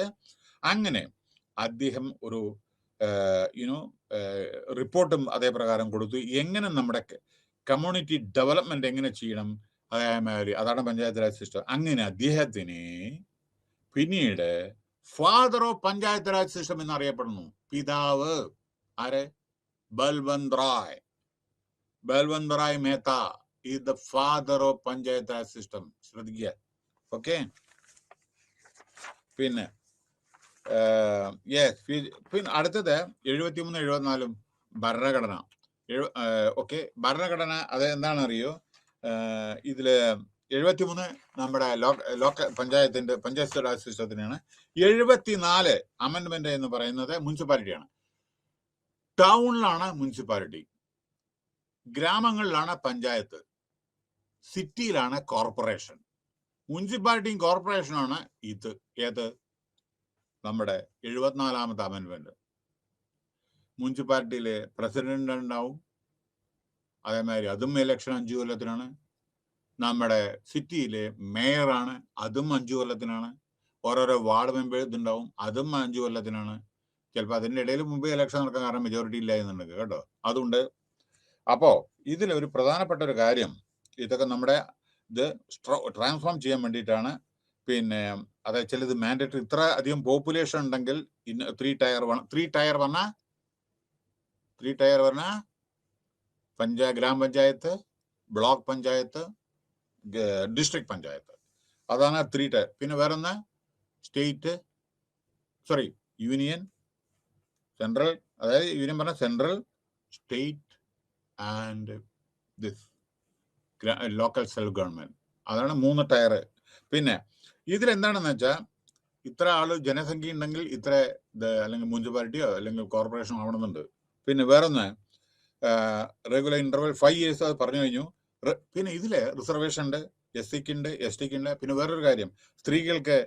അങ്ങനെ അദ്ദേഹം ഒരു റിപ്പോർട്ടും അതേ പ്രകാരം കൊടുത്തു. എങ്ങനെ നമ്മുടെ കമ്മ്യൂണിറ്റി ഡെവലപ്മെന്റ് എങ്ങനെ ചെയ്യണം, അതേമാതിരി അതാണ് പഞ്ചായത്ത് രാജ് സിസ്റ്റം. അങ്ങനെ അദ്ദേഹത്തിന് പിന്നീട് father of panchayat Raj system എന്നറിയപ്പെടുന്നു. പിതാവ് ആരെ? Balwant Rai. Balwant Rai Mehta is the father of panchayat Raj system. ശ്രദ്ധിക്കുക. ഓക്കെ, പിന്നെ പിന്നെ അടുത്തത് 73-74 ഭരണഘടന. ഓക്കെ, ഭരണഘടന അത് എന്താണെന്ന് അറിയോ? ഇതില് 73 നമ്മുടെ ലോക്കൽ പഞ്ചായത്ത് രാജ് സിസ്റ്റത്തിനാണ്. 74 അമെന്റ്മെന്റ് എന്ന് പറയുന്നത് മുനിസിപ്പാലിറ്റിയാണ്. ടൗണിലാണ് മുനിസിപ്പാലിറ്റി, ഗ്രാമങ്ങളിലാണ് പഞ്ചായത്ത്, സിറ്റിയിലാണ് കോർപ്പറേഷൻ. മുനിസിപ്പാലിറ്റിയും കോർപ്പറേഷനാണ് ഇത്. ഏത്? നമ്മുടെ 74ാമത്തെ അമെന്റ്മെന്റ്. മുനിസിപ്പാലിറ്റിയിലെ പ്രസിഡന്റ് ഉണ്ടാവും, അതേമാതിരി അതും ഇലക്ഷൻ 5 കൊല്ലത്തിനാണ്. നമ്മുടെ സിറ്റിയിലെ മേയറാണ്, അതും 5 കൊല്ലത്തിനാണ്. ഓരോരോ വാർഡ് മെമ്പേഴ്സ് ഉണ്ടാവും, അതും 5 കൊല്ലത്തിനാണ്. ചിലപ്പോൾ അതിൻ്റെ ഇടയിൽ മുമ്പ് ഇലക്ഷൻ നടക്കാൻ കാരണം മെജോറിറ്റി ഇല്ല എന്നുണ്ടെങ്കിൽ കേട്ടോ, അതുണ്ട്. അപ്പോ ഇതിലൊരു പ്രധാനപ്പെട്ട ഒരു കാര്യം, ഇതൊക്കെ നമ്മുടെ ഇത് ട്രാൻസ്ഫോം ചെയ്യാൻ വേണ്ടിയിട്ടാണ്. പിന്നെ അതായത് ചിലത് മാൻഡേറ്ററി, ഇത്ര അധികം പോപ്പുലേഷൻ ഉണ്ടെങ്കിൽ 3 ടയർ വേണം. 3 ടയർ പറഞ്ഞാൽ ഗ്രാമപഞ്ചായത്ത്, ബ്ലോക്ക് പഞ്ചായത്ത്, ഡിസ്ട്രിക്ട് പഞ്ചായത്ത്, അതാണ് 3 ടയർ. പിന്നെ വേറൊന്ന് സ്റ്റേറ്റ്, യൂണിയൻ, സെൻട്രൽ. അതായത് യൂണിയൻ പറഞ്ഞാൽ central, state and this local self government. അതാണ് 3 ടയർ. പിന്നെ ഇതിലെന്താണെന്ന് വെച്ചാൽ ഇത്ര ആള് ജനസംഖ്യ ഉണ്ടെങ്കിൽ ഇത്ര അല്ലെങ്കിൽ മുനിസിപ്പാലിറ്റിയോ അല്ലെങ്കിൽ കോർപ്പറേഷനോ ആവണമെന്നുണ്ട്. പിന്നെ വേറൊന്ന് റെഗുലർ ഇന്റർവൽ 5 years അത് പറഞ്ഞു കഴിഞ്ഞു. പിന്നെ ഇതില് റിസർവേഷൻ ഉണ്ട്, SC-ക്ക് ഉണ്ട്, ST-ക്ക് ഉണ്ട്. പിന്നെ വേറൊരു കാര്യം, സ്ത്രീകൾക്ക്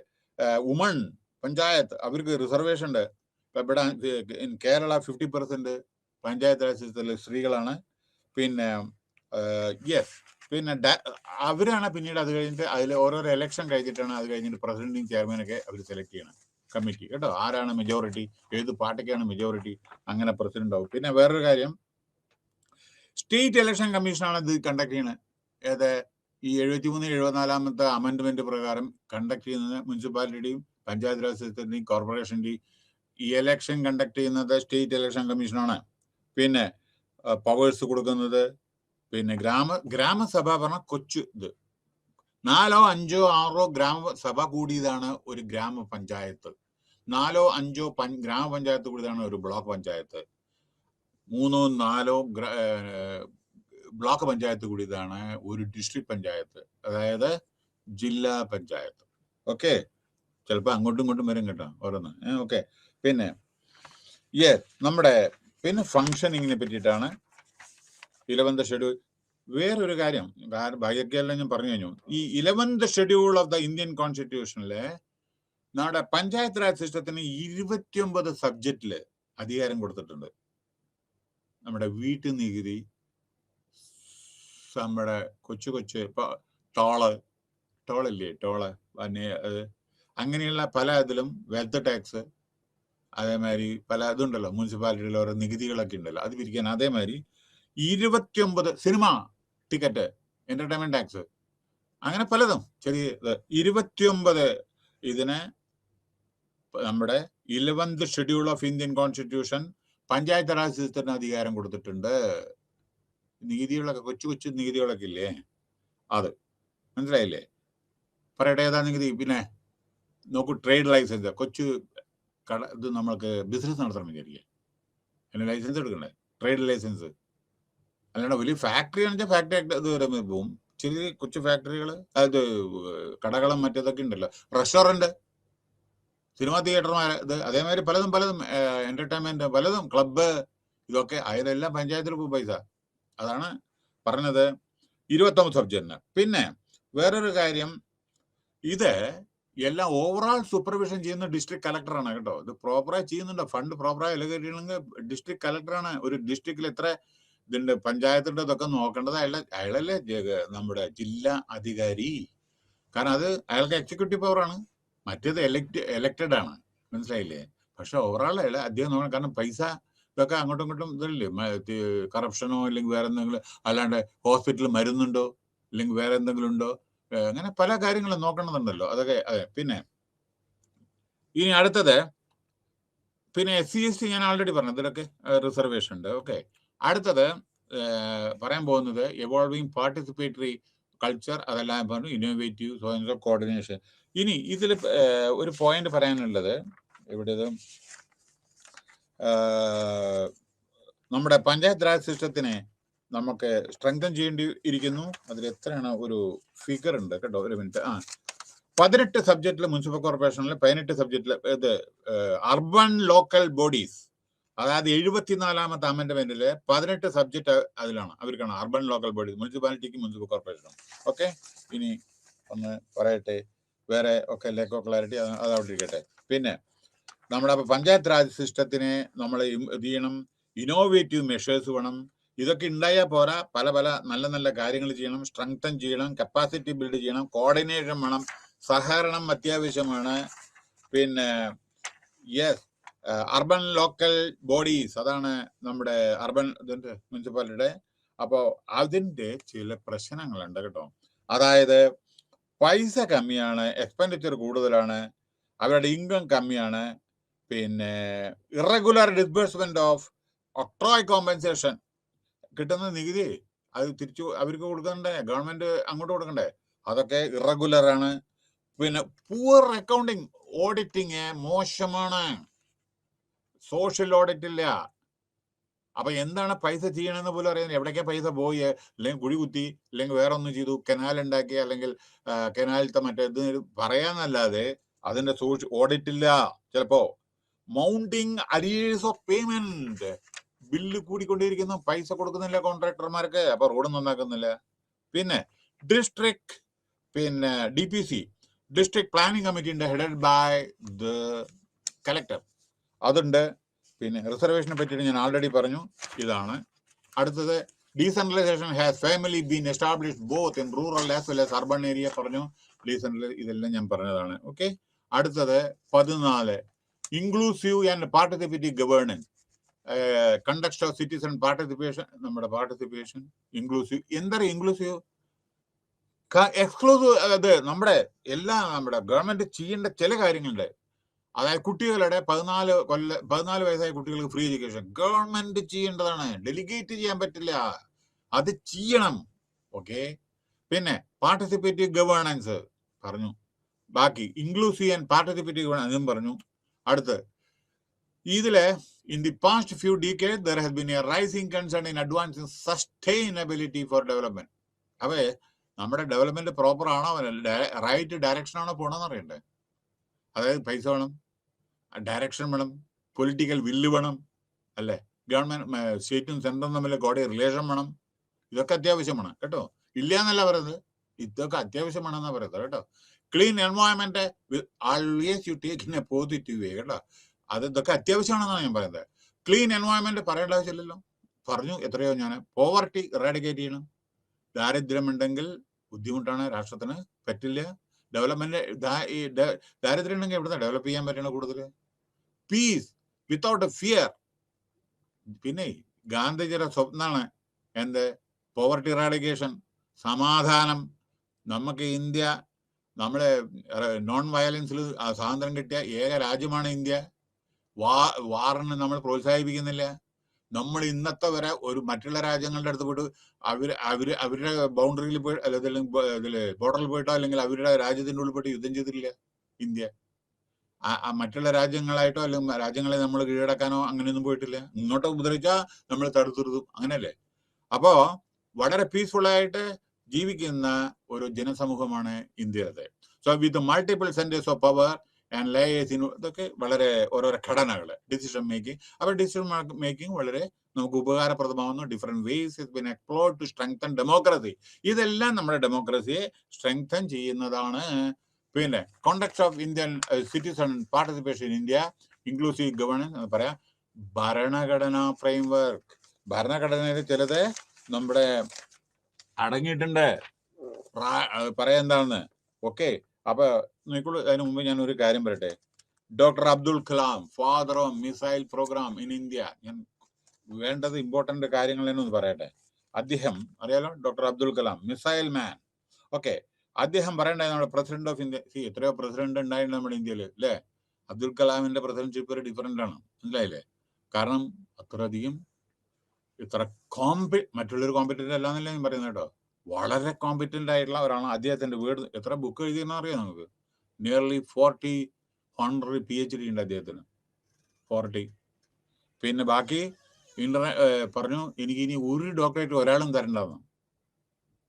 വുമൺ പഞ്ചായത്ത് അവർക്ക് റിസർവേഷൻ ഉണ്ട്. ഇവിടെ കേരള 50% പഞ്ചായത്ത് രാജ് സിസ്റ്റത്തിൽ സ്ത്രീകളാണ്. പിന്നെ പിന്നെ അവരാണ് പിന്നീട് അത് കഴിഞ്ഞിട്ട് അതിൽ ഓരോരോ ഇലക്ഷൻ കഴിഞ്ഞിട്ടാണ് അത് കഴിഞ്ഞിട്ട് പ്രസിഡന്റും ചെയർമാനൊക്കെ അവർ സെലക്ട് ചെയ്യണം, കമ്മിറ്റി കേട്ടോ. ആരാണ് മെജോറിറ്റി, ഏത് പാർട്ടിക്കാണ് മെജോറിറ്റി, അങ്ങനെ പ്രസിഡന്റ് ആവും. പിന്നെ വേറൊരു കാര്യം, സ്റ്റേറ്റ് ഇലക്ഷൻ കമ്മീഷനാണ് ഇത് കണ്ടക്ട് ചെയ്യുന്നത്. ഏത്? ഈ 73-74ാമത്തെ അമെന്റ്മെന്റ് പ്രകാരം കണ്ടക്ട് ചെയ്യുന്നത് മുനിസിപ്പാലിറ്റിയുടെയും പഞ്ചായത്ത് രാജ് സിസ്റ്റത്തിന്റെയും കോർപ്പറേഷന്റെയും ഈ ഇലക്ഷൻ കണ്ടക്ട് ചെയ്യുന്നത് സ്റ്റേറ്റ് ഇലക്ഷൻ കമ്മീഷനാണ്. പിന്നെ പവേഴ്സ് കൊടുക്കുന്നത് പിന്നെ ഗ്രാമസഭ പറഞ്ഞ കൊച്ചു ഇത് 4, 5, 6 ഗ്രാമസഭ കൂടിയതാണ് ഒരു ഗ്രാമപഞ്ചായത്ത്. 4, 5 ഗ്രാമപഞ്ചായത്ത് കൂടിയതാണ് ഒരു ബ്ലോക്ക് പഞ്ചായത്ത്. 3, 4 ബ്ലോക്ക് പഞ്ചായത്ത് കൂടിയതാണ് ഒരു ഡിസ്ട്രിക്ട് പഞ്ചായത്ത്, അതായത് ജില്ലാ പഞ്ചായത്ത്. ഓക്കെ, ചിലപ്പോൾ അങ്ങോട്ടും ഇങ്ങോട്ടും വരും കേട്ടോ ഓരോന്ന്. ഓക്കെ, പിന്നെ നമ്മുടെ പിന്നെ ഫങ്ഷനിങ്ങിനെ പറ്റിയിട്ടാണ് 11th ഷെഡ്യൂൾ. വേറൊരു കാര്യം, ബാക്കിയെല്ലാം ഞാൻ പറഞ്ഞു കഴിഞ്ഞു. ഈ 11th schedule of the Indian കോൺസ്റ്റിറ്റ്യൂഷനിലെ നമ്മുടെ പഞ്ചായത്ത് രാജ് സിസ്റ്റത്തിന് 29 സബ്ജക്റ്റില് അധികാരം കൊടുത്തിട്ടുണ്ട്. നമ്മുടെ വീട്ടു നികുതി, നമ്മുടെ കൊച്ചു കൊച്ചു ടോളില്ലേ, അങ്ങനെയുള്ള പല ഇതിലും വെൽത്ത് ടാക്സ്, അതേമാതിരി പല ഇതുണ്ടല്ലോ, മുനിസിപ്പാലിറ്റിയിൽ ഓരോ നികുതികളൊക്കെ ഉണ്ടല്ലോ, അത് പിരിക്കാൻ. അതേമാതിരി 29 സിനിമ ടിക്കറ്റ്, എന്റർടൈൻമെന്റ് ടാക്സ്, അങ്ങനെ പലതും ചെറിയ 29 ഇതിന് നമ്മുടെ 11th schedule of Indian constitution panchayat raj സിസ്റ്റത്തിന് അധികാരം കൊടുത്തിട്ടുണ്ട്. നികുതികളൊക്കെ, കൊച്ചു കൊച്ചു നികുതികളൊക്കെ ഇല്ലേ, അത് മനസ്സിലായില്ലേ? പറയട്ടെ, ഏതാ നികുതി? പിന്നെ നോക്കൂ, ട്രേഡ് ലൈസൻസ്, കൊച്ചു ഇത് നമ്മൾക്ക് ബിസിനസ് നടത്തണം വിചാരിക്കുക, അതിന് ലൈസൻസ് എടുക്കണ്ടേ? Trade licence. അല്ലാണ്ട് വലിയ ഫാക്ടറി ആണെന്ന് വെച്ചാൽ ഫാക്ടറി ഇത് വരെ പോവും. ചെറിയ കൊച്ചു ഫാക്ടറികൾ, അത് കടകളും മറ്റേതൊക്കെ ഉണ്ടല്ലോ, റെസ്റ്റോറൻറ്റ്, സിനിമാ തിയേറ്റർമാർ, ഇത് അതേമാതിരി പലതും എന്റർടൈൻമെന്റ്, പലതും ക്ലബ്ബ്, ഇതൊക്കെ അതിലെല്ലാം പഞ്ചായത്തിൽ പോകും പൈസ. അതാണ് പറഞ്ഞത് 29 സബ്ജക്റ്റിന്. പിന്നെ വേറൊരു കാര്യം, ഇത് എല്ലാം ഓവറോൾ സൂപ്പർവിഷൻ ചെയ്യുന്ന ഡിസ്ട്രിക്ട് കളക്ടറാണ് കേട്ടോ. ഇത് പ്രോപ്പറായി ചെയ്യുന്നുണ്ടോ, ഫണ്ട് പ്രോപ്പറായി അലക്കേറ്റണെങ്കിൽ ഡിസ്ട്രിക്ട് കളക്ടറാണ്. ഒരു ഡിസ്ട്രിക്റ്റിൽ എത്ര ഇതുണ്ട്, പഞ്ചായത്തിന്റെ ഇതൊക്കെ നോക്കേണ്ടത് അയാളല്ലേ നമ്മുടെ ജില്ലാ അധികാരി. കാരണം അത് അയാൾക്ക് എക്സിക്യൂട്ടീവ് പവറാണ്, മറ്റേത് എലക്റ്റഡ് ആണ്, മനസ്സിലായില്ലേ? പക്ഷെ ഓവറോൾ അയാൾ അദ്ദേഹം നോക്കണം. കാരണം പൈസ ഇതൊക്കെ അങ്ങോട്ടും ഇങ്ങോട്ടും ഇതല്ലേ, കറപ്ഷനോ അല്ലെങ്കിൽ വേറെ എന്തെങ്കിലും, അല്ലാണ്ട് ഹോസ്പിറ്റലിൽ മരുന്നുണ്ടോ അല്ലെങ്കിൽ വേറെ എന്തെങ്കിലും ഉണ്ടോ, അങ്ങനെ പല കാര്യങ്ങളും നോക്കണമെന്നുണ്ടല്ലോ, അതൊക്കെ. അതെ. പിന്നെ ഇനി അടുത്തത്, പിന്നെ SC/ST ഞാൻ ആൾറെഡി പറഞ്ഞു, ഇതിലൊക്കെ റിസർവേഷൻ ഉണ്ട്. ഓക്കെ, അടുത്തത് പറയാൻ പോകുന്നത് എവോൾവിങ് പാർട്ടിസിപ്പേറ്ററി കൾച്ചർ, അതെല്ലാം പറഞ്ഞു, ഇന്നോവേറ്റീവ് സ്വതന്ത്ര കോർഡിനേഷൻ. ഇനി ഇതിൽ ഒരു പോയിന്റ് പറയാനുള്ളത്, ഇവിടേത് നമ്മുടെ പഞ്ചായത്ത് രാജ് സിസ്റ്റത്തിനെ നമുക്ക് സ്ട്രെങ്തൻ ചെയ്യേണ്ടി ഇരിക്കുന്നു. അതിൽ എത്രയാണ്, ഒരു ഫിഗർ ഉണ്ട് കേട്ടോ, ഒരു മിനിറ്റ്. 18 സബ്ജക്റ്റില് മുനിസിപ്പൽ കോർപ്പറേഷനിൽ, 18 സബ്ജക്റ്റില് ഇത് അർബൻ ലോക്കൽ ബോഡീസ്, അതായത് 74ാമത്തെ അമെന്റ്മെന്റില് 18 സബ്ജക്റ്റ് അതിലാണ്, അവർക്കാണ് അർബൻ ലോക്കൽ ബോഡീസ്, മുനിസിപ്പാലിറ്റിക്ക് മുനിസിപ്പൽ കോർപ്പറേഷനും. ഓക്കെ, ഇനി ഒന്ന് പറയട്ടെ, വേറെ ഒക്കെ ലേക്കോ ക്ലാരിറ്റി അതവിടെ ഇരിക്കട്ടെ. പിന്നെ നമ്മുടെ പഞ്ചായത്ത് രാജ് സിസ്റ്റത്തിനെ നമ്മൾ ഇത് ചെയ്യണം, ഇന്നോവേറ്റീവ് മെഷേഴ്സ് വേണം. ഇതൊക്കെ ഉണ്ടായാൽ പോരാ, പല പല നല്ല നല്ല കാര്യങ്ങൾ ചെയ്യണം, സ്ട്രെങ്തൻ ചെയ്യണം, കപ്പാസിറ്റി ബിൽഡ് ചെയ്യണം, കോർഡിനേഷൻ വേണം, സഹകരണം അത്യാവശ്യമാണ്. പിന്നെ യെസ്, അർബൻ ലോക്കൽ ബോഡീസ്, അതാണ് നമ്മുടെ അർബൻ ഇതിന്റെ മുനിസിപ്പാലിറ്റിയുടെ. അപ്പോൾ അതിൻ്റെ ചില പ്രശ്നങ്ങളുണ്ട് കേട്ടോ. അതായത് പൈസ കമ്മിയാണ്, എക്സ്പെൻഡിച്ചർ കൂടുതലാണ്, അവരുടെ ഇൻകം കമ്മിയാണ്, പിന്നെ irregular disbursement of octroi compensation, കിട്ടുന്ന നികുതി അത് തിരിച്ചു അവർക്ക് കൊടുക്കണ്ടേ, ഗവൺമെന്റ് അങ്ങോട്ട് കൊടുക്കണ്ടേ, അതൊക്കെ ഇറഗുലർ ആണ്. പിന്നെ പൂവർ അക്കൗണ്ടിങ്, ഓഡിറ്റിങ് മോശമാണ്, സോഷ്യൽ ഓഡിറ്റ് ഇല്ല. അപ്പൊ എന്താണ് പൈസ ചെയ്യണമെന്ന് പോലും അറിയുന്നത്, എവിടേക്കാ പൈസ പോയി, അല്ലെങ്കിൽ കുഴി കുത്തി, അല്ലെങ്കിൽ വേറെ ഒന്നും ചെയ്തു, കനാൽ ഉണ്ടാക്കി, അല്ലെങ്കിൽ കനാലിലത്തെ മറ്റേത് പറയാന്നല്ലാതെ അതിന്റെ സോഷ്യൽ ഓഡിറ്റ് ഇല്ല. ചിലപ്പോ mounting arrears of payment, bill കൂടിക്കൊണ്ടിരിക്കുന്നു, പൈസ കൊടുക്കുന്നില്ല കോൺട്രാക്ടർമാർക്ക്, അപ്പൊ റോഡ് നന്നാക്കുന്നില്ല. പിന്നെ ഡിസ്ട്രിക്ട്, പിന്നെ DPC, ഡിസ്ട്രിക്ട് പ്ലാനിംഗ് കമ്മിറ്റി ഉണ്ട്, ഹെഡഡ് ബൈ ദ കലക്ടർ, അതുണ്ട്. പിന്നെ റിസർവേഷനെ പറ്റിയിട്ട് ഞാൻ ആൾറെഡി പറഞ്ഞു, ഇതാണ്. അടുത്തത് decentralisation has family been established both in rural as well as urban area, പറഞ്ഞു. ഡീസെൻട്രലൈസ് ഇതെല്ലാം ഞാൻ പറഞ്ഞതാണ്. ഓക്കെ, അടുത്തത് 14 inclusive and participative governance, conduct of citizen participation. നമ്മുടെ പാർട്ടിസിപ്പേഷൻ ഇൻക്ലൂസീവ്, എന്താ ഇൻക്ലൂസീവ്, എക്സ്ക്ലൂസീവ്, അത് നമ്മുടെ നമ്മുടെ ഗവൺമെന്റ് ചെയ്യേണ്ട ചില കാര്യങ്ങളുണ്ട്. അതായത് കുട്ടികളുടെ 14 വയസ്സായ കുട്ടികൾക്ക് ഫ്രീ എഡ്യൂക്കേഷൻ ഗവൺമെന്റ് ചെയ്യേണ്ടതാണ്, ഡെലിഗേറ്റ് ചെയ്യാൻ പറ്റില്ല, അത് ചെയ്യണം. ഓക്കെ, പിന്നെ പാർട്ടിസിപ്പേറ്റീവ് ഗവേണൻസ് പറഞ്ഞു, ബാക്കി ഇൻക്ലൂസീവ് ആൻഡ് പാർട്ടിസിപ്പേറ്റീവ് ഗവേണൻസ് അതും പറഞ്ഞു. അടുത്ത് ഇതില് in the past few decades there has been a rising concern in advancing sustainability for development. അപ്പൊ നമ്മുടെ ഡെവലപ്മെന്റ് പ്രോപ്പർ ആണോ, റൈറ്റ് ഡയറക്ഷൻ ആണോ പോണെന്ന് അറിയണ്ടേ. അതായത് പൈസ വേണം, ഡയറക്ഷൻ വേണം, പൊളിറ്റിക്കൽ വില്ല് വേണം, അല്ലേ, ഗവൺമെന്റ് സ്റ്റേറ്റും സെൻട്രലും തമ്മിൽ കോടി റിലേഷൻ വേണം, ഇതൊക്കെ അത്യാവശ്യമാണ് കേട്ടോ, ഇല്ല എന്നല്ല പറയുന്നത്, ഇതൊക്കെ അത്യാവശ്യമാണെന്നാ പറയുന്നത് കേട്ടോ. Clean environment always you take in A positive വേ കേട്ടോ. ഇതൊക്കെ അത്യാവശ്യമാണെന്നാണ് ഞാൻ പറയുന്നത്. ക്ലീൻ എൻവയോൺമെന്റ് പറയേണ്ട ആവശ്യമില്ലല്ലോ, പറഞ്ഞു എത്രയോ ഞാൻ. പോവർട്ടി ഇറാഡിക്കേറ്റ് ചെയ്യണം. ദാരിദ്ര്യമുണ്ടെങ്കിൽ ബുദ്ധിമുട്ടാണ്, രാഷ്ട്രത്തിന് പറ്റില്ല. ഡെവലപ്മെന്റ് ദാരിദ്ര്യം ഉണ്ടെങ്കിൽ എവിടെ ഡെവലപ്പ് ചെയ്യാൻ പറ്റണ കൂടുതൽ? Peace without fear. പിന്നെ ഗാന്ധിജിയുടെ സ്വപ്നമാണ് എന്ത്? പോവർട്ടി ഇറാഡിക്കേഷൻ, സമാധാനം. നമുക്ക് ഇന്ത്യ, നമ്മളെ നോൺ വയലൻസിൽ സ്വാതന്ത്ര്യം കിട്ടിയ ഏക രാജ്യമാണ് ഇന്ത്യ. വാറിന് നമ്മൾ പ്രോത്സാഹിപ്പിക്കുന്നില്ല. നമ്മൾ ഇന്നത്തെ വരെ ഒരു മറ്റുള്ള രാജ്യങ്ങളുടെ അടുത്ത് പോയിട്ട് അവരുടെ ബൗണ്ടറിയിൽ പോയി ഇതില് ബോർഡറിൽ പോയിട്ടോ അല്ലെങ്കിൽ അവരുടെ രാജ്യത്തിന്റെ ഉള്ളിൽ പോയിട്ട് യുദ്ധം ചെയ്തിട്ടില്ല ഇന്ത്യ. മറ്റുള്ള രാജ്യങ്ങളായിട്ടോ അല്ലെങ്കിൽ രാജ്യങ്ങളെ നമ്മൾ കീഴടക്കാനോ അങ്ങനെയൊന്നും പോയിട്ടില്ല. ഇങ്ങോട്ട് ഉപദ്രവിച്ചാൽ നമ്മൾ തടുത്തിരുത്തും, അങ്ങനെയല്ലേ? അപ്പോ വളരെ പീസ്ഫുൾ ആയിട്ട് ജീവിക്കുന്ന ഒരു ജനസമൂഹമാണ് ഇന്ത്യയുടെ. So with multiple centres of power and layers in, ഇതൊക്കെ വളരെ ഓരോരോ ഘടനകൾ, ഡിസിഷൻ മേക്കിംഗ്. അപ്പോൾ ഡിസിഷൻ മേക്കിംഗ് വളരെ നമുക്ക് ഉപകാരപ്രദമാവുന്നു. Different ways is been explored to strengthen democracy. ഇതെല്ലാം നമ്മുടെ ഡെമോക്രസിയെ സ്ട്രെങ്തൻ ചെയ്യുന്നതാണ്. പിന്നെ context of Indian citizen participation in India, inclusive governance എന്ന് പറയാം. ഭരണഘടനാ ഫ്രെയിംവർക്ക്, ഭരണഘടനയിൽ ചിലത് നമ്മുടെ അടങ്ങിയിട്ടുണ്ട്, പറയാൻ എന്താണെന്ന്. ഓക്കെ, അപ്പൊ നോക്കുള്ളൂ. അതിന് മുമ്പ് ഞാൻ ഒരു കാര്യം പറയട്ടെ. Doctor Abdul Kalam, father of missile programme in India. ഞാൻ വേണ്ടത് ഇമ്പോർട്ടന്റ് കാര്യങ്ങൾ എന്നൊന്ന് പറയട്ടെ. അദ്ദേഹം അറിയാലോ, doctor Abdul Kalam, missile man. Okay, അദ്ദേഹം പറയണ്ടായി നമ്മുടെ പ്രസിഡന്റ് ഓഫ് ഇന്ത്യ. എത്രയോ പ്രസിഡന്റ് ഉണ്ടായിരുന്നു നമ്മുടെ ഇന്ത്യയിൽ അല്ലേ? അബ്ദുൽ കലാമിന്റെ പ്രസിഡന്റ്ഷിപ്പ് ഒരു ഡിഫറെന്റ് ആണ്, മനസ്സിലായില്ലേ? കാരണം അത്രയധികം ഇത്ര മറ്റുള്ളൊരു കോമ്പറ്റന്റ് അല്ലാന്നല്ല ഞാൻ പറയുന്നത് കേട്ടോ. വളരെ കോമ്പറ്റന്റ് ആയിട്ടുള്ള ഒരാളാണ്. അദ്ദേഹത്തിന്റെ വീട് എത്ര ബുക്ക് എഴുതിയെന്ന് അറിയാം നമുക്ക്. നിയർലി 100 PhD ഉണ്ട് അദ്ദേഹത്തിന്, 40. പിന്നെ ബാക്കി പറഞ്ഞു എനിക്ക് ഇനി ഒരു ഡോക്ടറേറ്റ് ഒരാളും തരണ്ടാവുന്നു.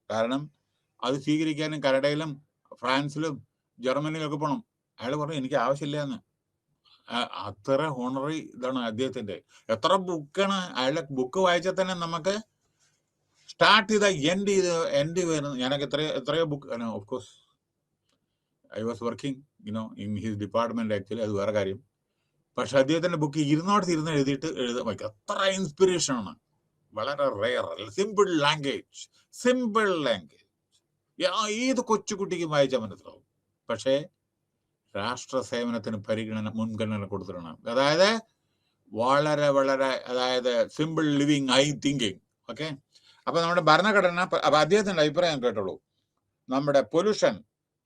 കാരണം അത് സ്വീകരിക്കാനും കനഡയിലും ഫ്രാൻസിലും ജർമ്മനിയിലൊക്കെ പോകണം. അയാൾ പറഞ്ഞു എനിക്ക് ആവശ്യമില്ല എന്ന്. അത്ര ഹോണറി ഇതാണ് അദ്ദേഹത്തിന്റെ. എത്ര ബുക്കാണ് അയാളുടെ ബുക്ക് വായിച്ചാൽ തന്നെ നമുക്ക് സ്റ്റാർട്ട് ചെയ്ത എൻഡ് വരുന്നത്. ഞാനൊക്കെ എത്രയോ book, of course I was working in his department actually, അത് വേറെ കാര്യം. പക്ഷെ അദ്ദേഹത്തിന്റെ ബുക്ക് ഇരുന്ന് എഴുതിയിട്ട് എഴുതാൻ അത്ര ഇൻസ്പിറേഷൻ ആണ്. വളരെ റെയർ, സിമ്പിൾ ലാംഗ്വേജ്. ഏത് കൊച്ചുകുട്ടിക്കും വായിച്ചാൽ മനസ്സിലാവും. പക്ഷേ രാഷ്ട്ര സേവനത്തിന് മുൻഗണന കൊടുത്തിട്ടാണ്. അതായത് വളരെ വളരെ simple living, high thinking. Okay, അപ്പൊ നമ്മുടെ ഭരണഘടന, അപ്പൊ അദ്ദേഹത്തിന്റെ അഭിപ്രായം കേട്ടോളൂ. നമ്മുടെ പൊല്യൂഷൻ,